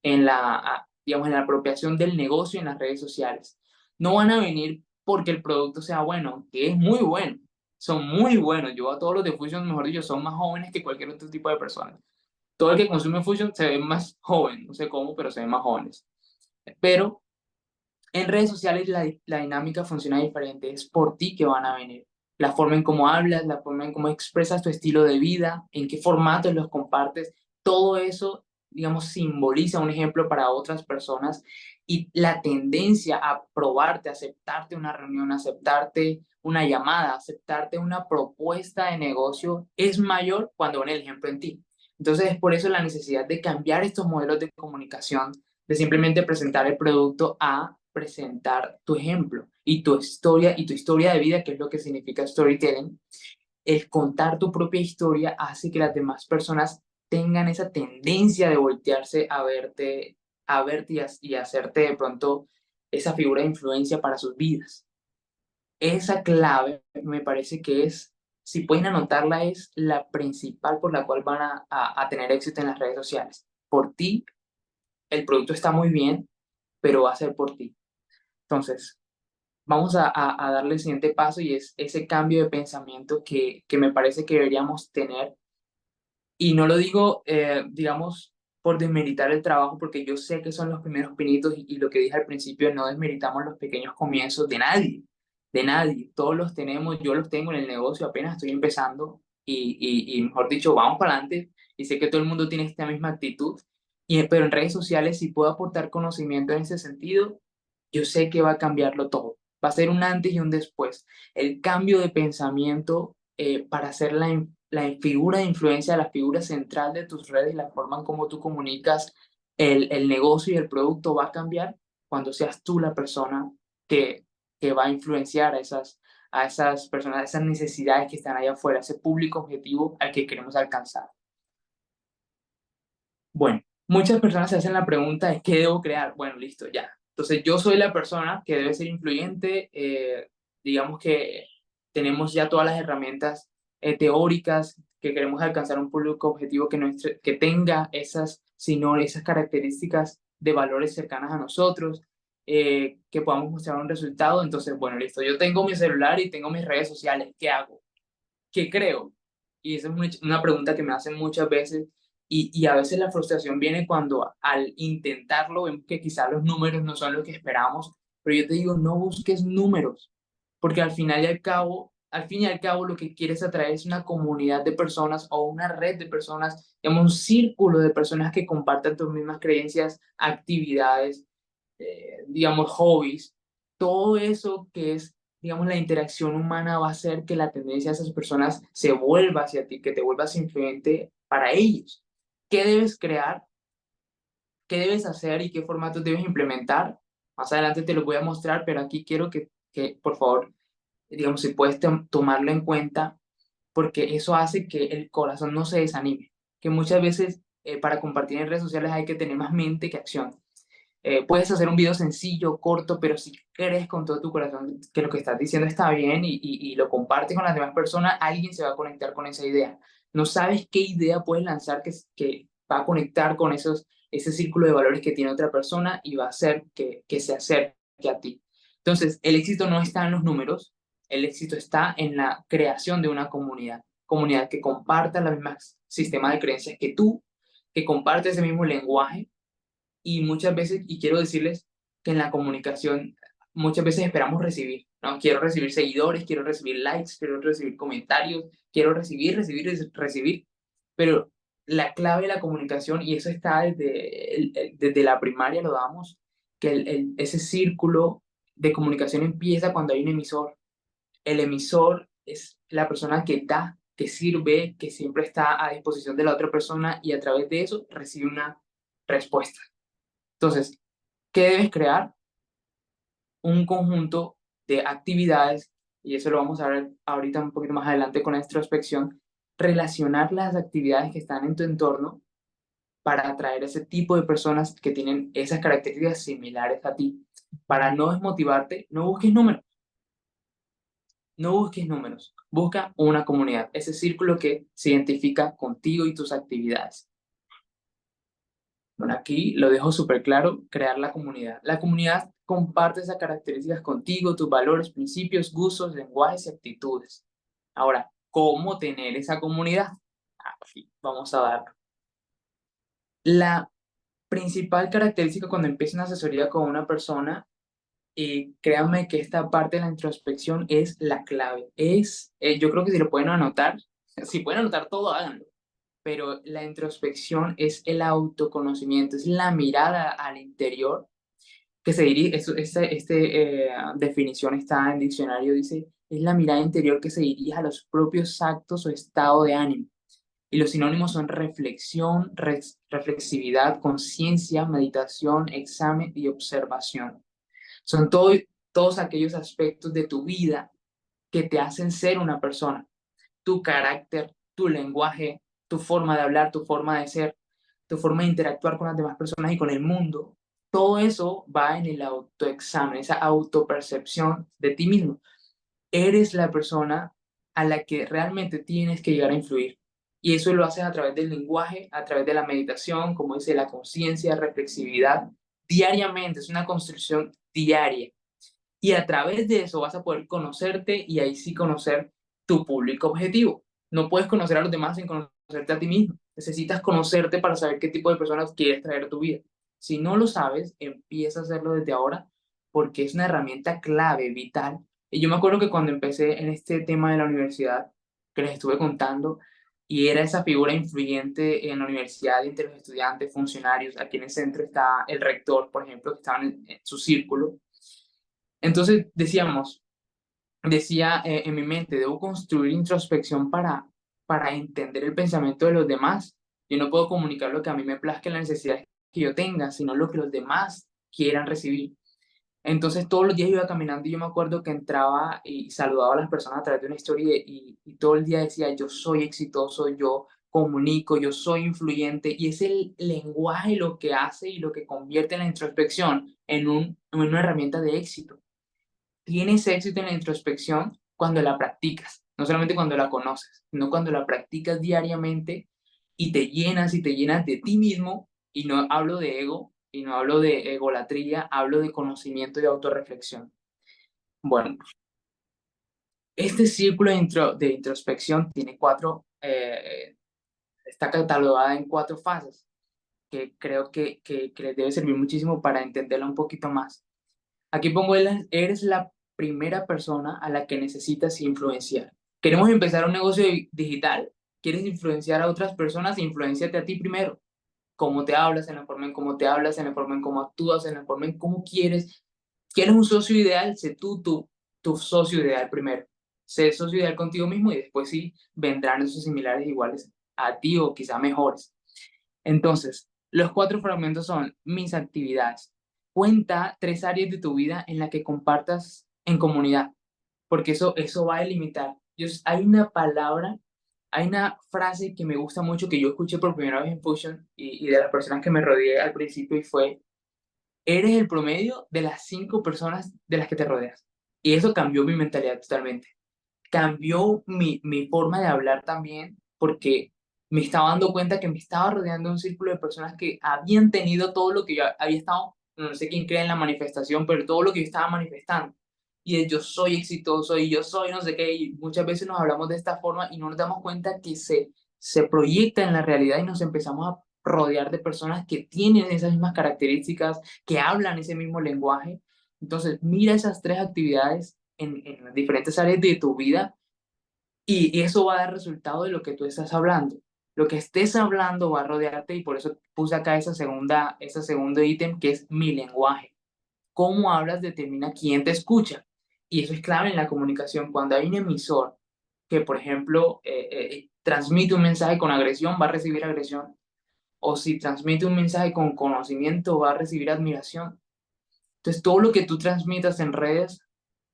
digamos, en la apropiación del negocio en las redes sociales, no van a venir porque el producto sea bueno, que es muy bueno, son muy buenos. Yo a todos los de Fusion, mejor dicho, son más jóvenes que cualquier otro tipo de personas. Todo el que consume Fusion se ve más joven, no sé cómo, pero se ven más jóvenes. Pero en redes sociales la dinámica funciona diferente, es por ti que van a venir. La forma en cómo hablas, la forma en cómo expresas tu estilo de vida, en qué formatos los compartes, todo eso, digamos, simboliza un ejemplo para otras personas y la tendencia a probarte, aceptarte una reunión, aceptarte una llamada, aceptarte una propuesta de negocio es mayor cuando ven el ejemplo en ti. Entonces es por eso la necesidad de cambiar estos modelos de comunicación, de simplemente presentar el producto a presentar tu ejemplo y tu historia de vida, que es lo que significa storytelling. El contar tu propia historia hace que las demás personas tengan esa tendencia de voltearse a verte y hacerte de pronto esa figura de influencia para sus vidas. Esa clave me parece que es, si pueden anotarla, es la principal por la cual van a tener éxito en las redes sociales. Por ti, el producto está muy bien, pero va a ser por ti. Entonces, vamos a darle el siguiente paso y es ese cambio de pensamiento que me parece que deberíamos tener. Y no lo digo, digamos, por desmeritar el trabajo, porque yo sé que son los primeros pinitos y lo que dije al principio, no desmeritamos los pequeños comienzos de nadie, de nadie. Todos los tenemos, yo los tengo en el negocio, apenas estoy empezando y mejor dicho, vamos para adelante. Y sé que todo el mundo tiene esta misma actitud, pero en redes sociales, si puedo aportar conocimiento en ese sentido, yo sé que va a cambiarlo todo. Va a ser un antes y un después. El cambio de pensamiento para ser la figura de influencia, la figura central de tus redes, la forma en cómo tú comunicas el negocio y el producto va a cambiar cuando seas tú la persona que, que va a influenciar a esas personas, a esas necesidades que están allá afuera, ese público objetivo al que queremos alcanzar. Bueno, muchas personas se hacen la pregunta de qué debo crear. Bueno, listo, ya. Entonces yo soy la persona que debe ser influyente. Digamos que tenemos ya todas las herramientas teóricas que queremos alcanzar un público objetivo que tenga esas, sino esas características de valores cercanas a nosotros, que podamos mostrar un resultado. Entonces, bueno, listo, yo tengo mi celular y tengo mis redes sociales. ¿Qué hago? ¿Qué creo? Y esa es una pregunta que me hacen muchas veces y a veces la frustración viene cuando al intentarlo vemos que quizás los números no son lo que esperamos, pero yo te digo, no busques números, porque al fin y al cabo lo que quieres atraer es una comunidad de personas o una red de personas, digamos, un círculo de personas que compartan tus mismas creencias, actividades, digamos, hobbies, todo eso que es digamos, la interacción humana va a hacer que la tendencia de esas personas se vuelva hacia ti, que te vuelvas influyente para ellos. ¿Qué debes crear? ¿Qué debes hacer y qué formatos debes implementar? Más adelante te lo voy a mostrar, pero aquí quiero que por favor, digamos, si puedes tomarlo en cuenta, porque eso hace que el corazón no se desanime, que muchas veces para compartir en redes sociales hay que tener más mente que acción. Puedes hacer un video sencillo, corto, pero si crees con todo tu corazón que lo que estás diciendo está bien y lo compartes con las demás personas, alguien se va a conectar con esa idea. No sabes qué idea puedes lanzar que va a conectar con ese círculo de valores que tiene otra persona y va a hacer que se acerque a ti. Entonces, el éxito no está en los números, el éxito está en la creación de una comunidad que comparta el mismo sistema de creencias que tú, que comparte ese mismo lenguaje y muchas veces, y quiero decirles que en la comunicación muchas veces esperamos recibir, ¿no? Quiero recibir seguidores, quiero recibir likes, quiero recibir comentarios, quiero recibir, pero la clave de la comunicación, y eso está desde la primaria, lo damos, que ese círculo de comunicación empieza cuando hay un emisor. El emisor es la persona que da, que sirve, que siempre está a disposición de la otra persona y a través de eso recibe una respuesta. Entonces, ¿qué debes crear? Un conjunto de actividades, y eso lo vamos a ver ahorita un poquito más adelante con la introspección, relacionar las actividades que están en tu entorno para atraer ese tipo de personas que tienen esas características similares a ti. Para no desmotivarte, no busques números, busca una comunidad, ese círculo que se identifica contigo y tus actividades. Bueno, aquí lo dejo súper claro, crear la comunidad. La comunidad comparte esas características contigo, tus valores, principios, gustos, lenguajes y actitudes. Ahora, ¿cómo tener esa comunidad? Aquí vamos a dar. La principal característica cuando empiezo una asesoría con una persona, y créanme que esta parte de la introspección es la clave. Yo creo que si lo pueden anotar, si pueden anotar todo, háganlo, pero la introspección es el autoconocimiento, es la mirada al interior que se dirige, definición está en diccionario, dice, es la mirada interior que se dirige a los propios actos o estado de ánimo. Y los sinónimos son reflexión, reflexividad, conciencia, meditación, examen y observación. Son todos aquellos aspectos de tu vida que te hacen ser una persona, tu carácter, tu lenguaje, tu forma de hablar, tu forma de ser, tu forma de interactuar con las demás personas y con el mundo. Todo eso va en el autoexamen, esa autopercepción de ti mismo. Eres la persona a la que realmente tienes que llegar a influir. Y eso lo haces a través del lenguaje, a través de la meditación, como dice, la conciencia, reflexividad, diariamente. Es una construcción diaria. Y a través de eso vas a poder conocerte y ahí sí conocer tu público objetivo. No puedes conocer a los demás sin conocerte a ti mismo. Necesitas conocerte para saber qué tipo de personas quieres traer a tu vida. Si no lo sabes, empieza a hacerlo desde ahora porque es una herramienta clave, vital. Y yo me acuerdo que cuando empecé en este tema de la universidad, que les estuve contando, y era esa figura influyente en la universidad entre los estudiantes, funcionarios, aquí en el centro está el rector, por ejemplo, que estaba en su círculo. Entonces decía en mi mente, debo construir introspección para entender el pensamiento de los demás. Yo no puedo comunicar lo que a mí me plazca en las necesidades que yo tenga, sino lo que los demás quieran recibir. Entonces todos los días iba caminando y yo me acuerdo que entraba y saludaba a las personas a través de una historia y todo el día decía, yo soy exitoso, yo comunico, yo soy influyente y es el lenguaje lo que hace y lo que convierte la introspección en una herramienta de éxito. Tienes éxito en la introspección cuando la practicas, no solamente cuando la conoces, sino cuando la practicas diariamente y te llenas de ti mismo, y no hablo de ego, y no hablo de egolatría, hablo de conocimiento y autorreflexión. Bueno, este círculo de introspección tiene está catalogada en cuatro fases, que creo que les debe servir muchísimo para entenderla un poquito más. Aquí pongo, eres la primera persona a la que necesitas influenciar. Queremos empezar un negocio digital. ¿Quieres influenciar a otras personas? Influenciate a ti primero. Cómo te hablas, en la forma en cómo te hablas, en la forma en cómo actúas, en la forma en cómo quieres. ¿Quieres un socio ideal? Sé tú. tu socio ideal primero. Sé socio ideal contigo mismo y después sí vendrán esos similares iguales a ti o quizá mejores. Entonces, los cuatro fragmentos son mis actividades. Cuenta tres áreas de tu vida en las que compartas en comunidad, porque eso va a delimitar. Hay una palabra, hay una frase que me gusta mucho que yo escuché por primera vez en Fusion y de las personas que me rodeé al principio y fue, eres el promedio de las cinco personas de las que te rodeas. Y eso cambió mi mentalidad totalmente. Cambió mi forma de hablar también porque me estaba dando cuenta que me estaba rodeando de un círculo de personas que habían tenido todo lo que yo había estado, no sé quién cree en la manifestación, pero todo lo que yo estaba manifestando. Y yo soy exitoso y yo soy no sé qué, y muchas veces nos hablamos de esta forma y no nos damos cuenta que se proyecta en la realidad y nos empezamos a rodear de personas que tienen esas mismas características, que hablan ese mismo lenguaje. Entonces, mira esas tres actividades en las diferentes áreas de tu vida y eso va a dar resultado de lo que tú estás hablando. Lo que estés hablando va a rodearte y por eso puse acá ese segundo ítem que es mi lenguaje. Cómo hablas determina quién te escucha. Y eso es clave en la comunicación. Cuando hay un emisor que, por ejemplo, transmite un mensaje con agresión, va a recibir agresión. O si transmite un mensaje con conocimiento, va a recibir admiración. Entonces, todo lo que tú transmitas en redes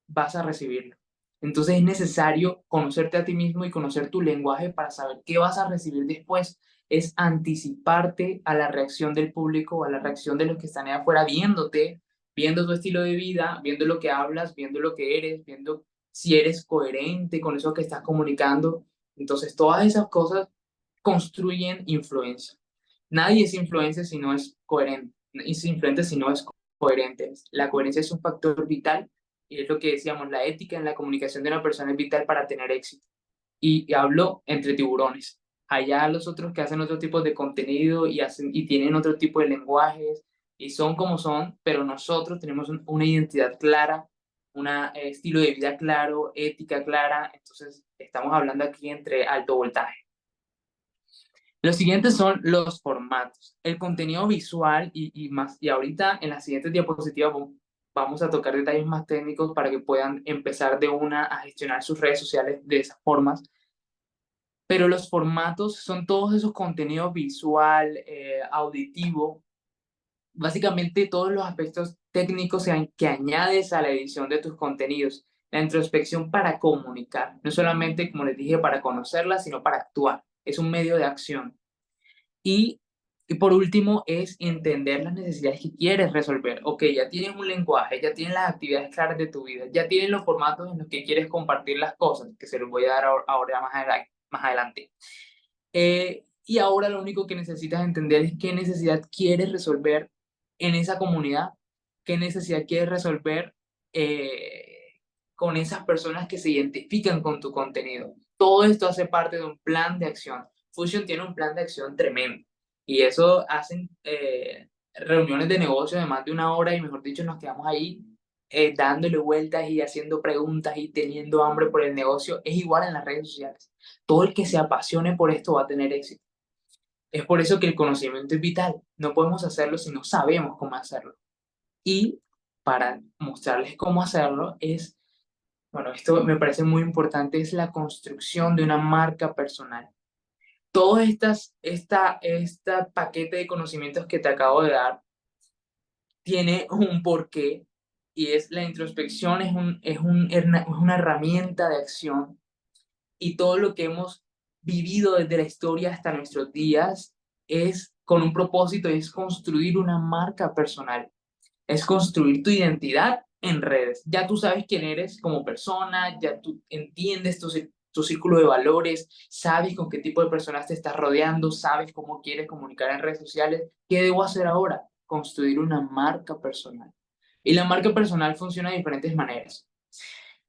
vas a recibirlo. Entonces es necesario conocerte a ti mismo y conocer tu lenguaje para saber qué vas a recibir después. Es anticiparte a la reacción del público, a la reacción de los que están allá afuera viéndote, viendo tu estilo de vida, viendo lo que hablas, viendo lo que eres, viendo si eres coherente con eso que estás comunicando. Entonces todas esas cosas construyen influencia. Nadie es influencer si no es coherente, es influente si no es coherente. La coherencia es un factor vital y es lo que decíamos, la ética en la comunicación de una persona es vital para tener éxito. Y hablo entre tiburones. Allá los otros que hacen otro tipo de contenido y tienen otro tipo de lenguajes y son como son, pero nosotros tenemos una identidad clara, un estilo de vida claro, ética clara, entonces estamos hablando aquí entre alto voltaje. Los siguientes son los formatos, el contenido visual y más. Y ahorita en las siguientes diapositivas vamos a tocar detalles más técnicos para que puedan empezar de una a gestionar sus redes sociales de esas formas. Pero los formatos son todos esos contenidos visual, auditivo, básicamente todos los aspectos técnicos que añades a la edición de tus contenidos. La introspección para comunicar, no solamente, como les dije, para conocerla, sino para actuar. Es un medio de acción. Y, y por último es entender las necesidades que quieres resolver. Ok, ya tienes un lenguaje, ya tienes las actividades claras de tu vida, ya tienes los formatos en los que quieres compartir las cosas, que se los voy a dar ahora más adelante. Y ahora lo único que necesitas entender es qué necesidad quieres resolver en esa comunidad, qué necesidad quieres resolver con esas personas que se identifican con tu contenido. Todo esto hace parte de un plan de acción. Fusion tiene un plan de acción tremendo y eso hacen reuniones de negocio de más de una hora y mejor dicho nos quedamos ahí dándole vueltas y haciendo preguntas y teniendo hambre por el negocio. Es igual en las redes sociales. Todo el que se apasione por esto va a tener éxito. Es por eso que el conocimiento es vital. No podemos hacerlo si no sabemos cómo hacerlo. Y para mostrarles cómo hacerlo bueno, esto me parece muy importante, es la construcción de una marca personal. Todos esta paquete de conocimientos que te acabo de dar tiene un porqué y es la introspección, es una herramienta de acción y todo lo que hemos vivido desde la historia hasta nuestros días es con un propósito, es construir una marca personal, es construir tu identidad en redes. Ya tú sabes quién eres como persona, ya tú entiendes tu círculo de valores, sabes con qué tipo de personas te estás rodeando, sabes cómo quieres comunicar en redes sociales. ¿Qué debo hacer ahora? Construir una marca personal. Y la marca personal funciona de diferentes maneras.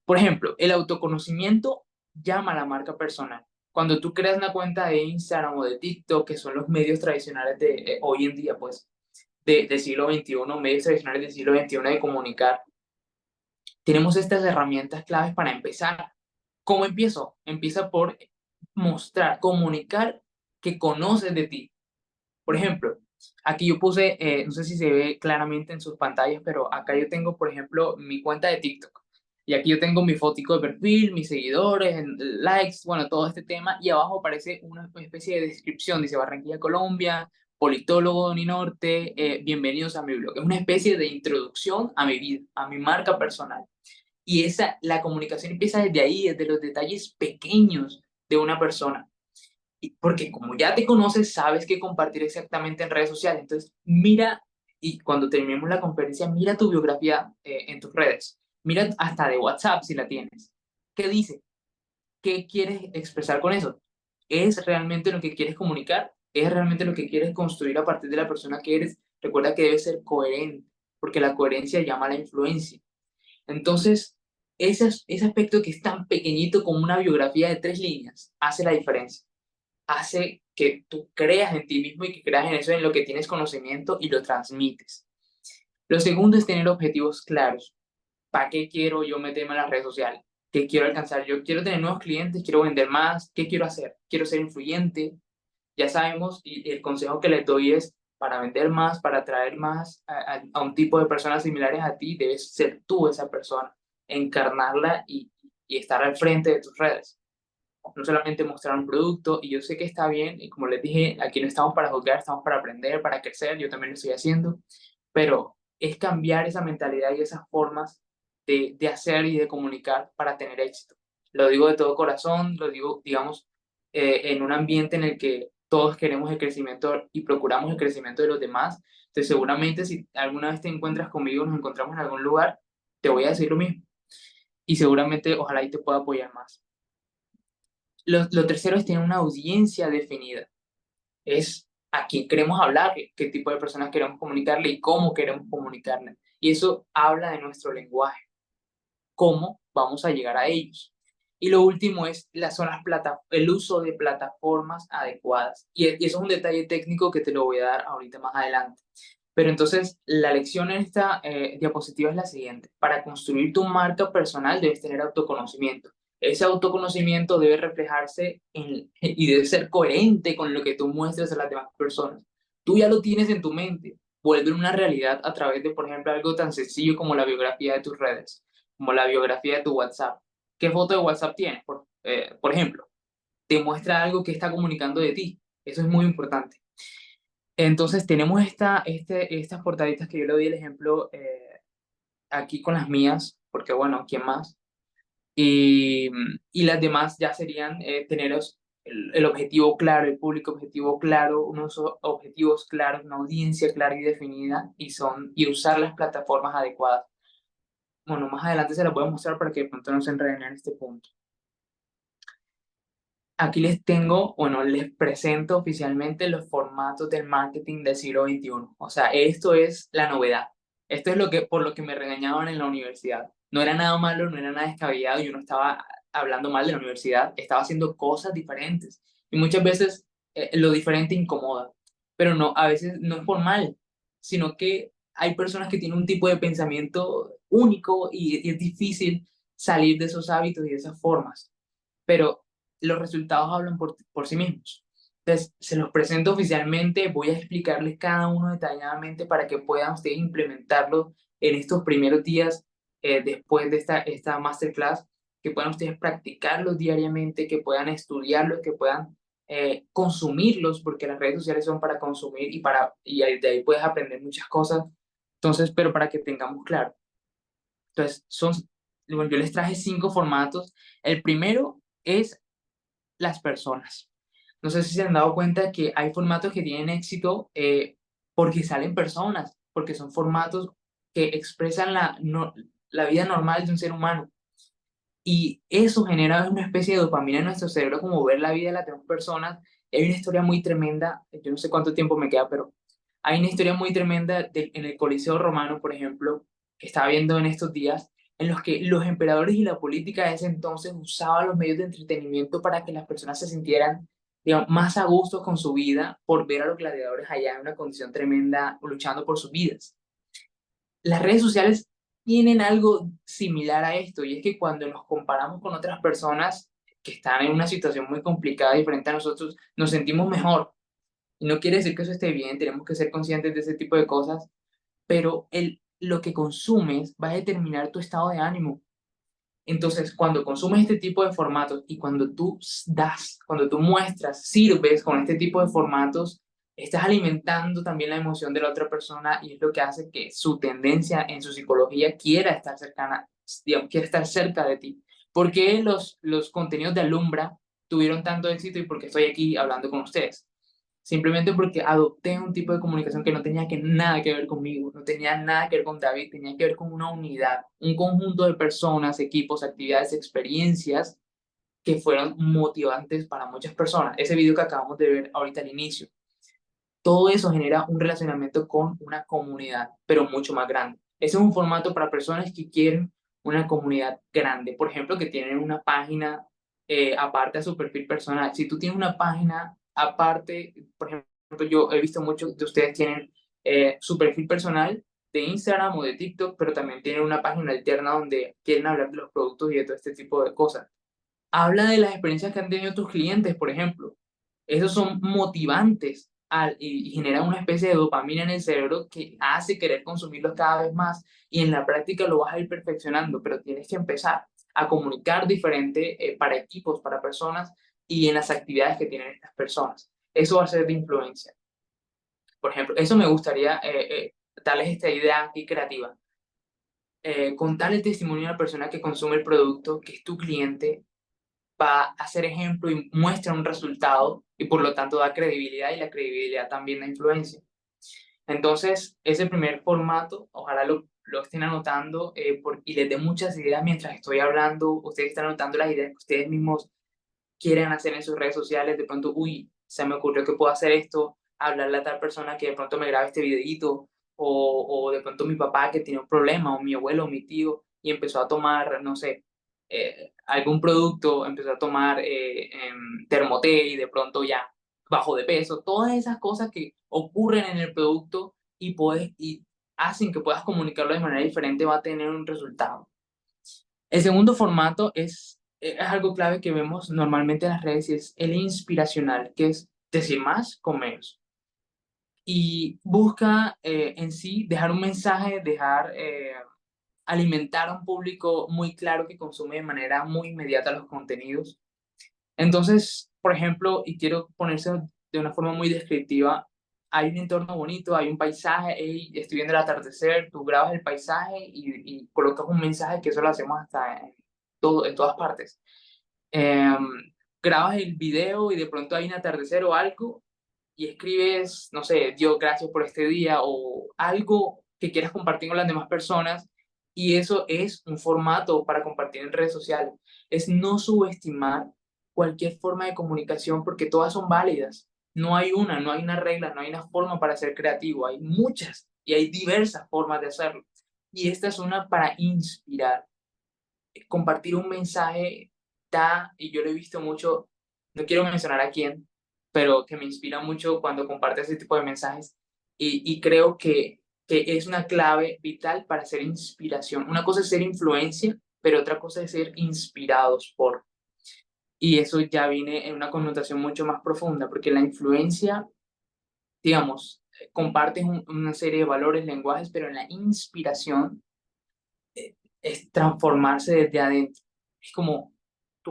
Por ejemplo, el autoconocimiento llama a la marca personal. Cuando tú creas una cuenta de Instagram o de TikTok, que son los medios tradicionales de hoy en día, pues, del siglo XXI, medios tradicionales del siglo XXI de comunicar, tenemos estas herramientas claves para empezar. ¿Cómo empiezo? Empieza por mostrar, comunicar que conoces de ti. Por ejemplo, aquí yo puse, no sé si se ve claramente en sus pantallas, pero acá yo tengo, por ejemplo, mi cuenta de TikTok. Y aquí yo tengo mi fotico de perfil, mis seguidores, likes, bueno, todo este tema, y abajo aparece una especie de descripción, dice Barranquilla, Colombia, politólogo de Norte, bienvenidos a mi blog. Es una especie de introducción a mi vida, a mi marca personal. Y la comunicación empieza desde ahí, desde los detalles pequeños de una persona. Porque como ya te conoces, sabes qué compartir exactamente en redes sociales. Entonces, mira, y cuando terminemos la conferencia, mira tu biografía en tus redes. Mira hasta de WhatsApp si la tienes. ¿Qué dice? ¿Qué quieres expresar con eso? ¿Es realmente lo que quieres comunicar? ¿Es realmente lo que quieres construir a partir de la persona que eres? Recuerda que debes ser coherente, porque la coherencia llama a la influencia. Entonces, ese aspecto que es tan pequeñito como una biografía de 3 líneas hace la diferencia, hace que tú creas en ti mismo y que creas en eso en lo que tienes conocimiento y lo transmites. Lo segundo es tener objetivos claros. ¿Para qué quiero yo meterme en las redes sociales? ¿Qué quiero alcanzar? Yo quiero tener nuevos clientes, quiero vender más, ¿qué quiero hacer? Quiero ser influyente. Ya sabemos, y el consejo que les doy es, para vender más, para atraer más a un tipo de personas similares a ti, debes ser tú esa persona, encarnarla y estar al frente de tus redes, no solamente mostrar un producto. Y yo sé que está bien, y como les dije, aquí no estamos para juzgar, estamos para aprender, para crecer, yo también lo estoy haciendo, pero es cambiar esa mentalidad y esas formas de hacer y de comunicar para tener éxito. Lo digo de todo corazón, lo digo, digamos, en un ambiente en el que todos queremos el crecimiento y procuramos el crecimiento de los demás. Entonces, seguramente si alguna vez te encuentras conmigo, nos encontramos en algún lugar, te voy a decir lo mismo. Y seguramente, ojalá y te pueda apoyar más. Lo tercero es tener una audiencia definida. Es a quién queremos hablarle, qué tipo de personas queremos comunicarle y cómo queremos comunicarle. Y eso habla de nuestro lenguaje, cómo vamos a llegar a ellos. Y lo último es el uso de plataformas adecuadas. Y eso es un detalle técnico que te lo voy a dar ahorita más adelante. Pero entonces, la lección en esta diapositiva es la siguiente. Para construir tu marca personal debes tener autoconocimiento. Ese autoconocimiento debe reflejarse y debe ser coherente con lo que tú muestres a las demás personas. Tú ya lo tienes en tu mente. Vuelve una realidad a través de, por ejemplo, algo tan sencillo como la biografía de tus redes, como la biografía de tu WhatsApp. ¿Qué foto de WhatsApp tienes? Por ejemplo, te muestra algo que está comunicando de ti. Eso es muy importante. Entonces tenemos estas portaditas que yo le doy el ejemplo aquí con las mías, porque bueno, ¿quién más? Y las demás ya serían el objetivo claro, el público objetivo claro, unos objetivos claros, una audiencia clara y definida, y usar las plataformas adecuadas. Bueno, más adelante se las voy a mostrar para que de pronto no se enreden en este punto. Aquí les tengo, bueno, les presento oficialmente los formatos del marketing del siglo XXI. O sea, esto es la novedad. Esto es por lo que me regañaban en la universidad. No era nada malo, no era nada descabellado, yo no estaba hablando mal de la universidad, estaba haciendo cosas diferentes. Y muchas veces lo diferente incomoda, pero no, a veces no es por mal, sino que hay personas que tienen un tipo de pensamiento único y es difícil salir de esos hábitos y de esas formas, pero los resultados hablan por sí mismos. Entonces, se los presento oficialmente, voy a explicarles cada uno detalladamente para que puedan ustedes implementarlo en estos primeros días después de esta masterclass, que puedan ustedes practicarlos diariamente, que puedan estudiarlos, que puedan consumirlos, porque las redes sociales son para consumir y de ahí puedes aprender muchas cosas. Entonces, pero para que tengamos claro. Entonces, bueno, yo les traje 5 formatos. El primero es las personas. No sé si se han dado cuenta que hay formatos que tienen éxito porque salen personas, porque son formatos que expresan la vida normal de un ser humano. Y eso genera una especie de dopamina en nuestro cerebro, como ver la vida de las demás personas. Hay una historia muy tremenda, yo no sé cuánto tiempo me queda, pero hay una historia muy tremenda en el Coliseo Romano, por ejemplo, que estaba viendo en estos días, en los que los emperadores y la política de ese entonces usaban los medios de entretenimiento para que las personas se sintieran, digamos, más a gusto con su vida por ver a los gladiadores allá en una condición tremenda luchando por sus vidas. Las redes sociales tienen algo similar a esto, y es que cuando nos comparamos con otras personas que están en una situación muy complicada diferente a nosotros, nos sentimos mejor. Y no quiere decir que eso esté bien, tenemos que ser conscientes de ese tipo de cosas, pero lo que consumes va a determinar tu estado de ánimo. Entonces, cuando consumes este tipo de formatos y cuando tú das, cuando tú muestras, sirves con este tipo de formatos, estás alimentando también la emoción de la otra persona y es lo que hace que su tendencia en su psicología quiera estar cercana, digamos, quiera estar cerca de ti. ¿Por qué los contenidos de Alumbra tuvieron tanto éxito y por qué estoy aquí hablando con ustedes? Simplemente porque adopté un tipo de comunicación que no tenía nada que ver conmigo, no tenía nada que ver con David, tenía que ver con una unidad, un conjunto de personas, equipos, actividades, experiencias que fueron motivantes para muchas personas. Ese video que acabamos de ver ahorita al inicio, todo eso genera un relacionamiento con una comunidad, pero mucho más grande. Ese es un formato para personas que quieren una comunidad grande, por ejemplo, que tienen una página aparte a su perfil personal. Si tú tienes una página aparte, por ejemplo, yo he visto muchos de ustedes tienen su perfil personal de Instagram o de TikTok, pero también tienen una página alterna donde quieren hablar de los productos y de todo este tipo de cosas. Habla de las experiencias que han tenido tus clientes, por ejemplo. Esos son motivantes y generan una especie de dopamina en el cerebro que hace querer consumirlos cada vez más y en la práctica lo vas a ir perfeccionando, pero tienes que empezar a comunicar diferente para equipos, para personas y en las actividades que tienen estas personas. Eso va a ser de influencia. Por ejemplo, eso me gustaría darles esta idea aquí creativa. Contarle el testimonio a la persona que consume el producto, que es tu cliente, va a ser ejemplo y muestra un resultado y por lo tanto da credibilidad y la credibilidad también da influencia. Entonces, ese primer formato, ojalá lo estén anotando y les dé muchas ideas mientras estoy hablando. Ustedes están anotando las ideas que ustedes mismos quieren hacer en sus redes sociales. De pronto, uy, se me ocurrió que puedo hacer esto, hablarle a tal persona que de pronto me grabe este videito, o de pronto mi papá que tiene un problema, o mi abuelo, o mi tío, y empezó a tomar, no sé, algún producto, empezó a tomar Termoté y de pronto ya bajó de peso. Todas esas cosas que ocurren en el producto y hacen que puedas comunicarlo de manera diferente va a tener un resultado. El segundo formato es algo clave que vemos normalmente en las redes y es el inspiracional, que es decir más con menos. Y busca en sí dejar un mensaje, alimentar a un público muy claro que consume de manera muy inmediata los contenidos. Entonces, por ejemplo, y quiero ponerse de una forma muy descriptiva, hay un entorno bonito, hay un paisaje, hey, estoy viendo el atardecer, tú grabas el paisaje y colocas un mensaje que eso lo hacemos hasta en todas partes. Grabas el video y de pronto hay un atardecer o algo y escribes, no sé, Dios, gracias por este día o algo que quieras compartir con las demás personas y eso es un formato para compartir en redes sociales. Es no subestimar cualquier forma de comunicación porque todas son válidas. No hay una regla, no hay una forma para ser creativo, hay muchas y hay diversas formas de hacerlo. Y esta es una para inspirar. Compartir un mensaje da, y yo lo he visto mucho, no quiero mencionar a quién, pero que me inspira mucho cuando comparte ese tipo de mensajes y creo que es una clave vital para ser inspiración. Una cosa es ser influencia, pero otra cosa es ser inspirados por. Y eso ya viene en una connotación mucho más profunda, porque la influencia, digamos, compartes una serie de valores, lenguajes, pero en la inspiración es transformarse desde adentro. Es como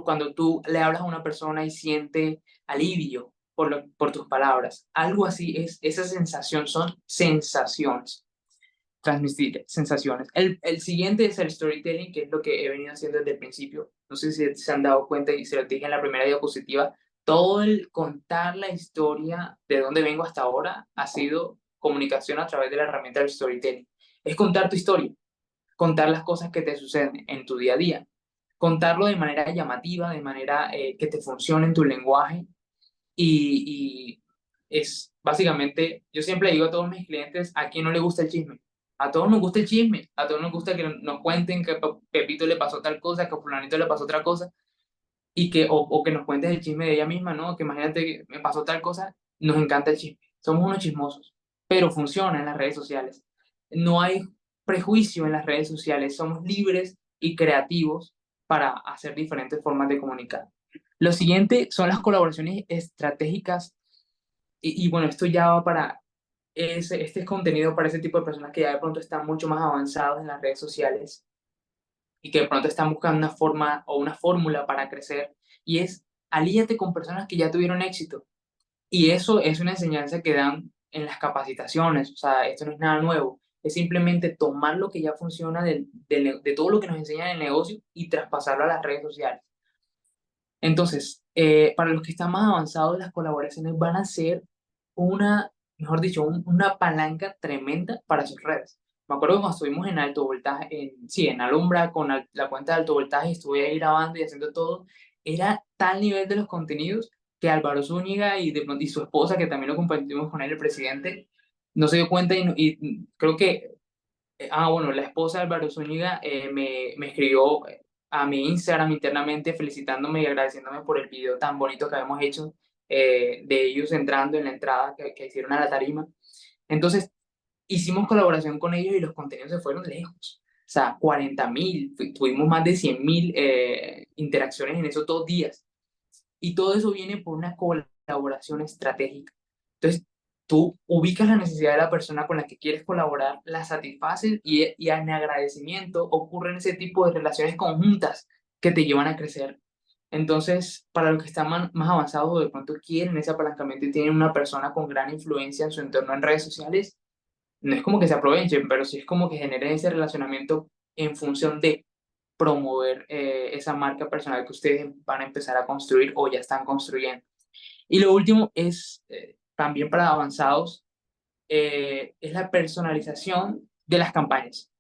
cuando tú le hablas a una persona y siente alivio por tus palabras. Algo así es, esa sensación son sensaciones, transmitir sensaciones. El siguiente es el storytelling, que es lo que he venido haciendo desde el principio. No sé si se han dado cuenta y se lo dije en la primera diapositiva. Todo el contar la historia de dónde vengo hasta ahora ha sido comunicación a través de la herramienta del storytelling. Es contar tu historia, contar las cosas que te suceden en tu día a día, contarlo de manera llamativa, de manera que te funcione en tu lenguaje y es básicamente, yo siempre digo a todos mis clientes, ¿a quién no le gusta el chisme? A todos nos gusta el chisme, a todos nos gusta que nos cuenten que a Pepito le pasó tal cosa, que a Fulanito le pasó otra cosa, o que nos cuentes el chisme de ella misma, ¿no? Que imagínate que me pasó tal cosa, nos encanta el chisme. Somos unos chismosos, pero funciona en las redes sociales. No hay prejuicio en las redes sociales, somos libres y creativos para hacer diferentes formas de comunicar. Lo siguiente son las colaboraciones estratégicas bueno, esto ya va para este es contenido para ese tipo de personas que ya de pronto están mucho más avanzados en las redes sociales y que de pronto están buscando una forma o una fórmula para crecer, y es alíate con personas que ya tuvieron éxito. Y eso es una enseñanza que dan en las capacitaciones, o sea, esto no es nada nuevo, es simplemente tomar lo que ya funciona de todo lo que nos enseñan en el negocio y traspasarlo a las redes sociales. Entonces, para los que están más avanzados, las colaboraciones van a ser una, mejor dicho, una palanca tremenda para sus redes. Me acuerdo que cuando estuvimos en alto voltaje, sí, en Alumbra, con la cuenta de alto voltaje, estuve ahí grabando y haciendo todo. Era tal nivel de los contenidos que Álvaro Zúñiga y su esposa, que también lo compartimos con él, el presidente, no se dio cuenta y creo que bueno, la esposa de Álvaro Zúñiga me escribió a mi Instagram internamente felicitándome y agradeciéndome por el video tan bonito que habíamos hecho de ellos entrando en la entrada que hicieron a la tarima. Entonces, hicimos colaboración con ellos y los contenidos se fueron lejos. O sea, 40.000, tuvimos más de 100.000 interacciones en esos 2 días. Y todo eso viene por una colaboración estratégica. Entonces, tú ubicas la necesidad de la persona con la que quieres colaborar, la satisfaces y en agradecimiento ocurren ese tipo de relaciones conjuntas que te llevan a crecer. Entonces, para los que están más avanzados o de pronto quieren ese apalancamiento y tienen una persona con gran influencia en su entorno en redes sociales, no es como que se aprovechen, pero sí es como que generen ese relacionamiento en función de promover esa marca personal que ustedes van a empezar a construir o ya están construyendo. Y lo último es, también para avanzados, es la personalización de las campañas,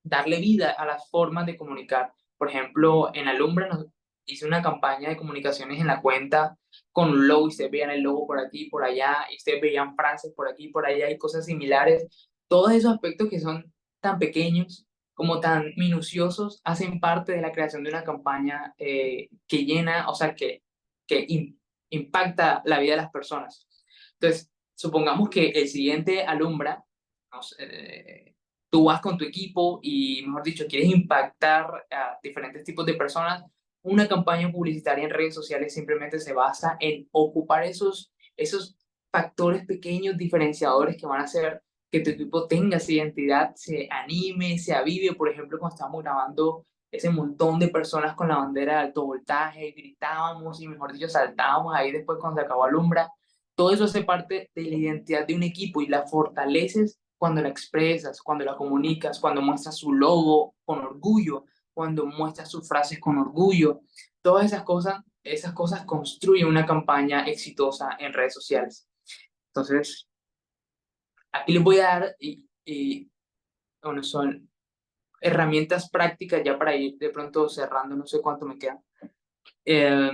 darle vida a las formas de comunicar. Por ejemplo, en Alumbra nos hice una campaña de comunicaciones en la cuenta con un logo y ustedes veían el logo por aquí y por allá, y ustedes veían frases por aquí y por allá y cosas similares. Todos esos aspectos que son tan pequeños como tan minuciosos hacen parte de la creación de una campaña que llena, o sea, que impacta la vida de las personas. Entonces, supongamos que el siguiente Alumbra, no sé, tú vas con tu equipo y, mejor dicho, quieres impactar a diferentes tipos de personas, una campaña publicitaria en redes sociales simplemente se basa en ocupar esos factores pequeños diferenciadores que van a hacer que tu equipo tenga esa identidad, se anime, se avive. Por ejemplo, cuando estábamos grabando ese montón de personas con la bandera de alto voltaje, gritábamos y, mejor dicho, saltábamos ahí después cuando se acabó Alumbra. Todo eso hace parte de la identidad de un equipo y la fortaleces cuando la expresas, cuando la comunicas, cuando muestras su logo con orgullo, cuando muestras sus frases con orgullo. Todas esas cosas construyen una campaña exitosa en redes sociales. Entonces, aquí les voy a dar, bueno, son herramientas prácticas ya para ir de pronto cerrando, no sé cuánto me queda. eh,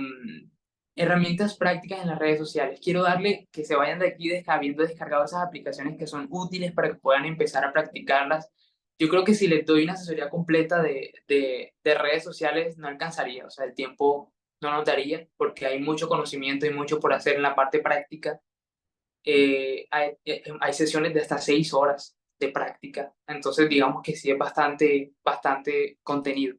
Herramientas prácticas en las redes sociales. Quiero darle que se vayan de aquí habiendo descargado esas aplicaciones que son útiles para que puedan empezar a practicarlas. Yo creo que si les doy una asesoría completa de redes sociales no alcanzaría, o sea, el tiempo no nos daría porque hay mucho conocimiento y mucho por hacer en la parte práctica. Hay sesiones de hasta 6 horas de práctica, entonces digamos que sí es bastante, bastante contenido.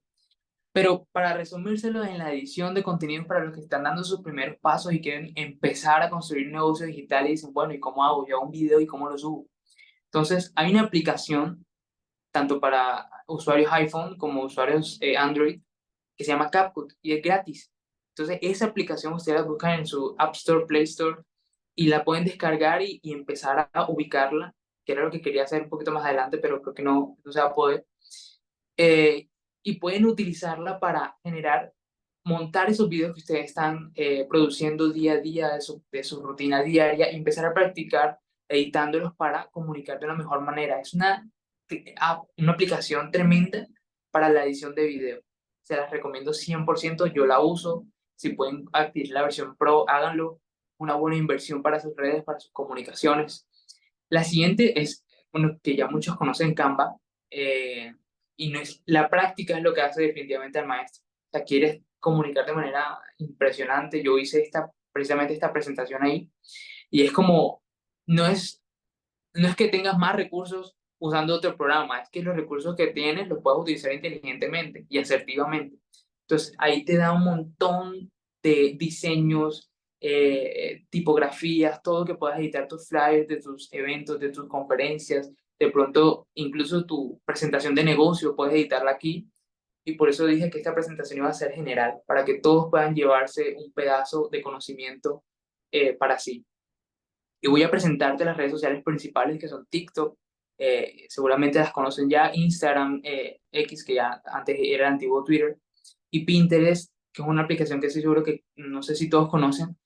Pero para resumírselo en la edición de contenidos para los que están dando sus primeros pasos y quieren empezar a construir un negocio digital y dicen, bueno, ¿y cómo hago? Yo hago un video y cómo lo subo. Entonces, hay una aplicación, tanto para usuarios iPhone como usuarios Android, que se llama CapCut y es gratis. Entonces, esa aplicación ustedes la buscan en su App Store, Play Store y la pueden descargar y empezar a ubicarla, que era lo que quería hacer un poquito más adelante, pero creo que no se va a poder. eh, y pueden utilizarla para montar esos videos que ustedes están produciendo día a día de su rutina diaria y empezar a practicar editándolos para comunicar de una mejor manera. Es una aplicación tremenda para la edición de video. Se las recomiendo 100%, yo la uso. Si pueden adquirir la versión Pro, háganlo. Una buena inversión para sus redes, para sus comunicaciones. La siguiente es, bueno, que ya muchos conocen Canva. eh, y no es, la práctica es lo que hace definitivamente al maestro. O sea, quieres comunicar de manera impresionante. Yo hice precisamente esta presentación ahí y es como, no es, no es que tengas más recursos usando otro programa, es que los recursos que tienes los puedes utilizar inteligentemente y asertivamente. Entonces, ahí te da un montón de diseños, tipografías, todo que puedas editar tus flyers de tus eventos, de tus conferencias, de pronto incluso tu presentación de negocio, puedes editarla aquí y por eso dije que esta presentación iba a ser general, para que todos puedan llevarse un pedazo de conocimiento para sí. Y voy a presentarte las redes sociales principales que son TikTok, seguramente las conocen ya, Instagram, X, que ya antes era el antiguo Twitter, y Pinterest, que es una aplicación que estoy seguro que no sé si todos conocen,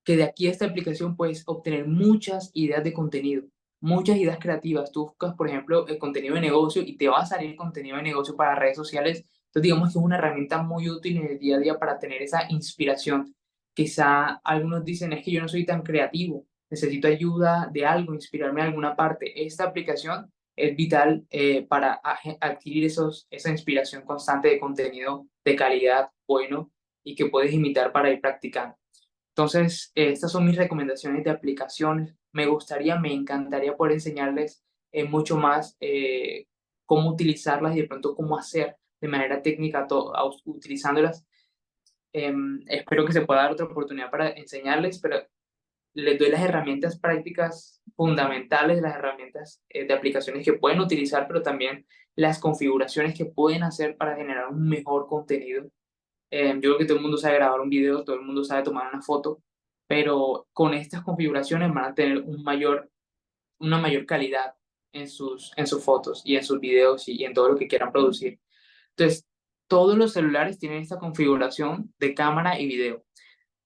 que de aquí a esta aplicación puedes obtener muchas ideas de contenido, muchas ideas creativas. Tú buscas, por ejemplo, el contenido de negocio y te va a salir contenido de negocio para redes sociales. Entonces, digamos que es una herramienta muy útil en el día a día para tener esa inspiración. Quizá algunos dicen, es que yo no soy tan creativo, necesito ayuda de algo, inspirarme en alguna parte. Esta aplicación es vital para adquirir esa inspiración constante de contenido de calidad, bueno, y que puedes imitar para ir practicando. Entonces, estas son mis recomendaciones de aplicaciones. Me encantaría poder enseñarles mucho más cómo utilizarlas y de pronto cómo hacer de manera técnica utilizándolas. Espero que se pueda dar otra oportunidad para enseñarles, pero les doy las herramientas prácticas fundamentales, las herramientas de aplicaciones que pueden utilizar, pero también las configuraciones que pueden hacer para generar un mejor contenido. Yo creo que todo el mundo sabe grabar un video, todo el mundo sabe tomar una foto, pero con estas configuraciones van a tener una mayor calidad en sus fotos y en sus videos y en todo lo que quieran producir. Entonces, todos los celulares tienen esta configuración de cámara y video.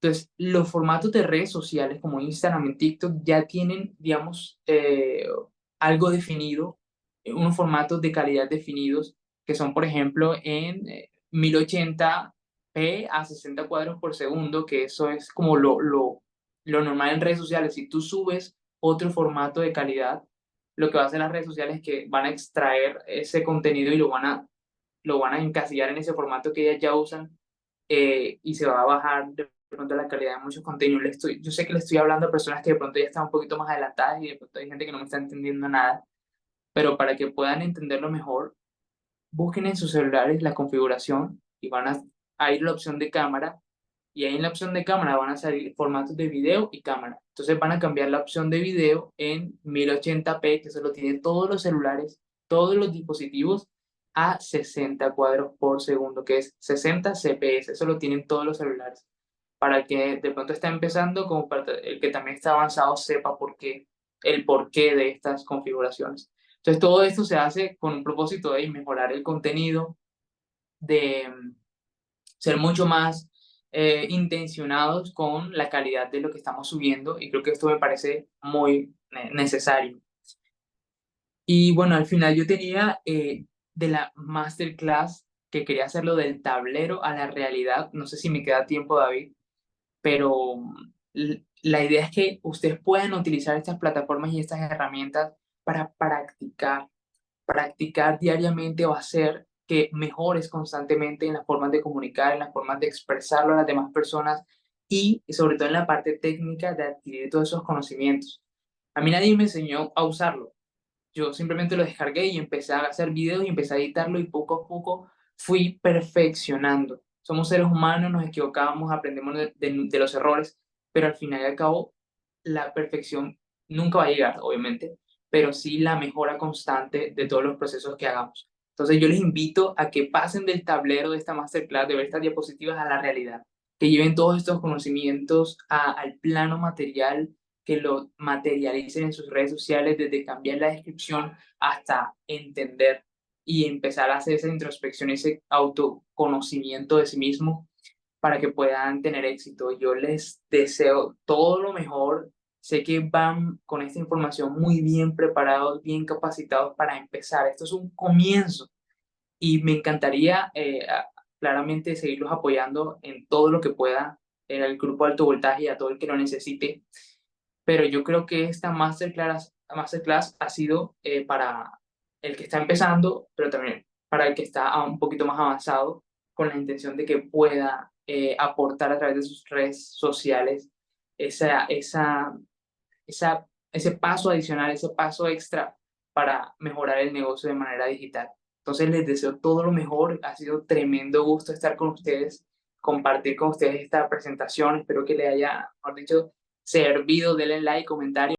Entonces, los formatos de redes sociales como Instagram y TikTok ya tienen, digamos, algo definido, unos formatos de calidad definidos, que son, por ejemplo, en 1080p a 60 cuadros por segundo, que eso es como lo normal en redes sociales. Si tú subes otro formato de calidad, lo que va a hacer las redes sociales es que van a extraer ese contenido y lo van a encasillar en ese formato que ellas ya usan, y se va a bajar de pronto la calidad de muchos contenidos. Yo sé que le estoy hablando a personas que de pronto ya están un poquito más adelantadas y de pronto hay gente que no me está entendiendo nada, pero para que puedan entenderlo mejor, busquen en sus celulares la configuración y van a ir a la opción de cámara, y ahí en la opción de cámara van a salir formatos de video y cámara. Entonces van a cambiar la opción de video en 1080p, que eso lo tienen todos los celulares, todos los dispositivos, a 60 cuadros por segundo, que es 60 CPS. Eso lo tienen todos los celulares. Para el que de pronto está empezando, como para el que también está avanzado, sepa el porqué de estas configuraciones. Entonces todo esto se hace con un propósito de mejorar el contenido, de ser mucho más intencionados con la calidad de lo que estamos subiendo, y creo que esto me parece muy necesario. Y bueno, al final yo tenía de la masterclass que quería hacerlo del tablero a la realidad. No sé si me queda tiempo, David, pero la idea es que ustedes puedan utilizar estas plataformas y estas herramientas para practicar diariamente o hacer que mejores constantemente en las formas de comunicar, en las formas de expresarlo a las demás personas y sobre todo en la parte técnica de adquirir todos esos conocimientos. A mí nadie me enseñó a usarlo. Yo simplemente lo descargué y empecé a hacer videos y empecé a editarlo y poco a poco fui perfeccionando. Somos seres humanos, nos equivocamos, aprendemos de los errores, pero al final y al cabo la perfección nunca va a llegar, obviamente, pero sí la mejora constante de todos los procesos que hagamos. Entonces yo les invito a que pasen del tablero de esta masterclass, de ver estas diapositivas, a la realidad, que lleven todos estos conocimientos al plano material, que lo materialicen en sus redes sociales, desde cambiar la descripción hasta entender y empezar a hacer esa introspección, ese autoconocimiento de sí mismo para que puedan tener éxito. Yo les deseo todo lo mejor. Sé que van con esta información muy bien preparados, bien capacitados para empezar. Esto es un comienzo y me encantaría claramente seguirlos apoyando en todo lo que pueda en el grupo de alto voltaje y a todo el que lo necesite, pero yo creo que esta masterclass ha sido para el que está empezando, pero también para el que está un poquito más avanzado, con la intención de que pueda aportar a través de sus redes sociales esa, esa, ese paso adicional, ese paso extra para mejorar el negocio de manera digital. Entonces les deseo todo lo mejor. Ha sido tremendo gusto estar con ustedes, compartir con ustedes esta presentación. Espero que les haya, mejor dicho, servido. Denle like, comentario.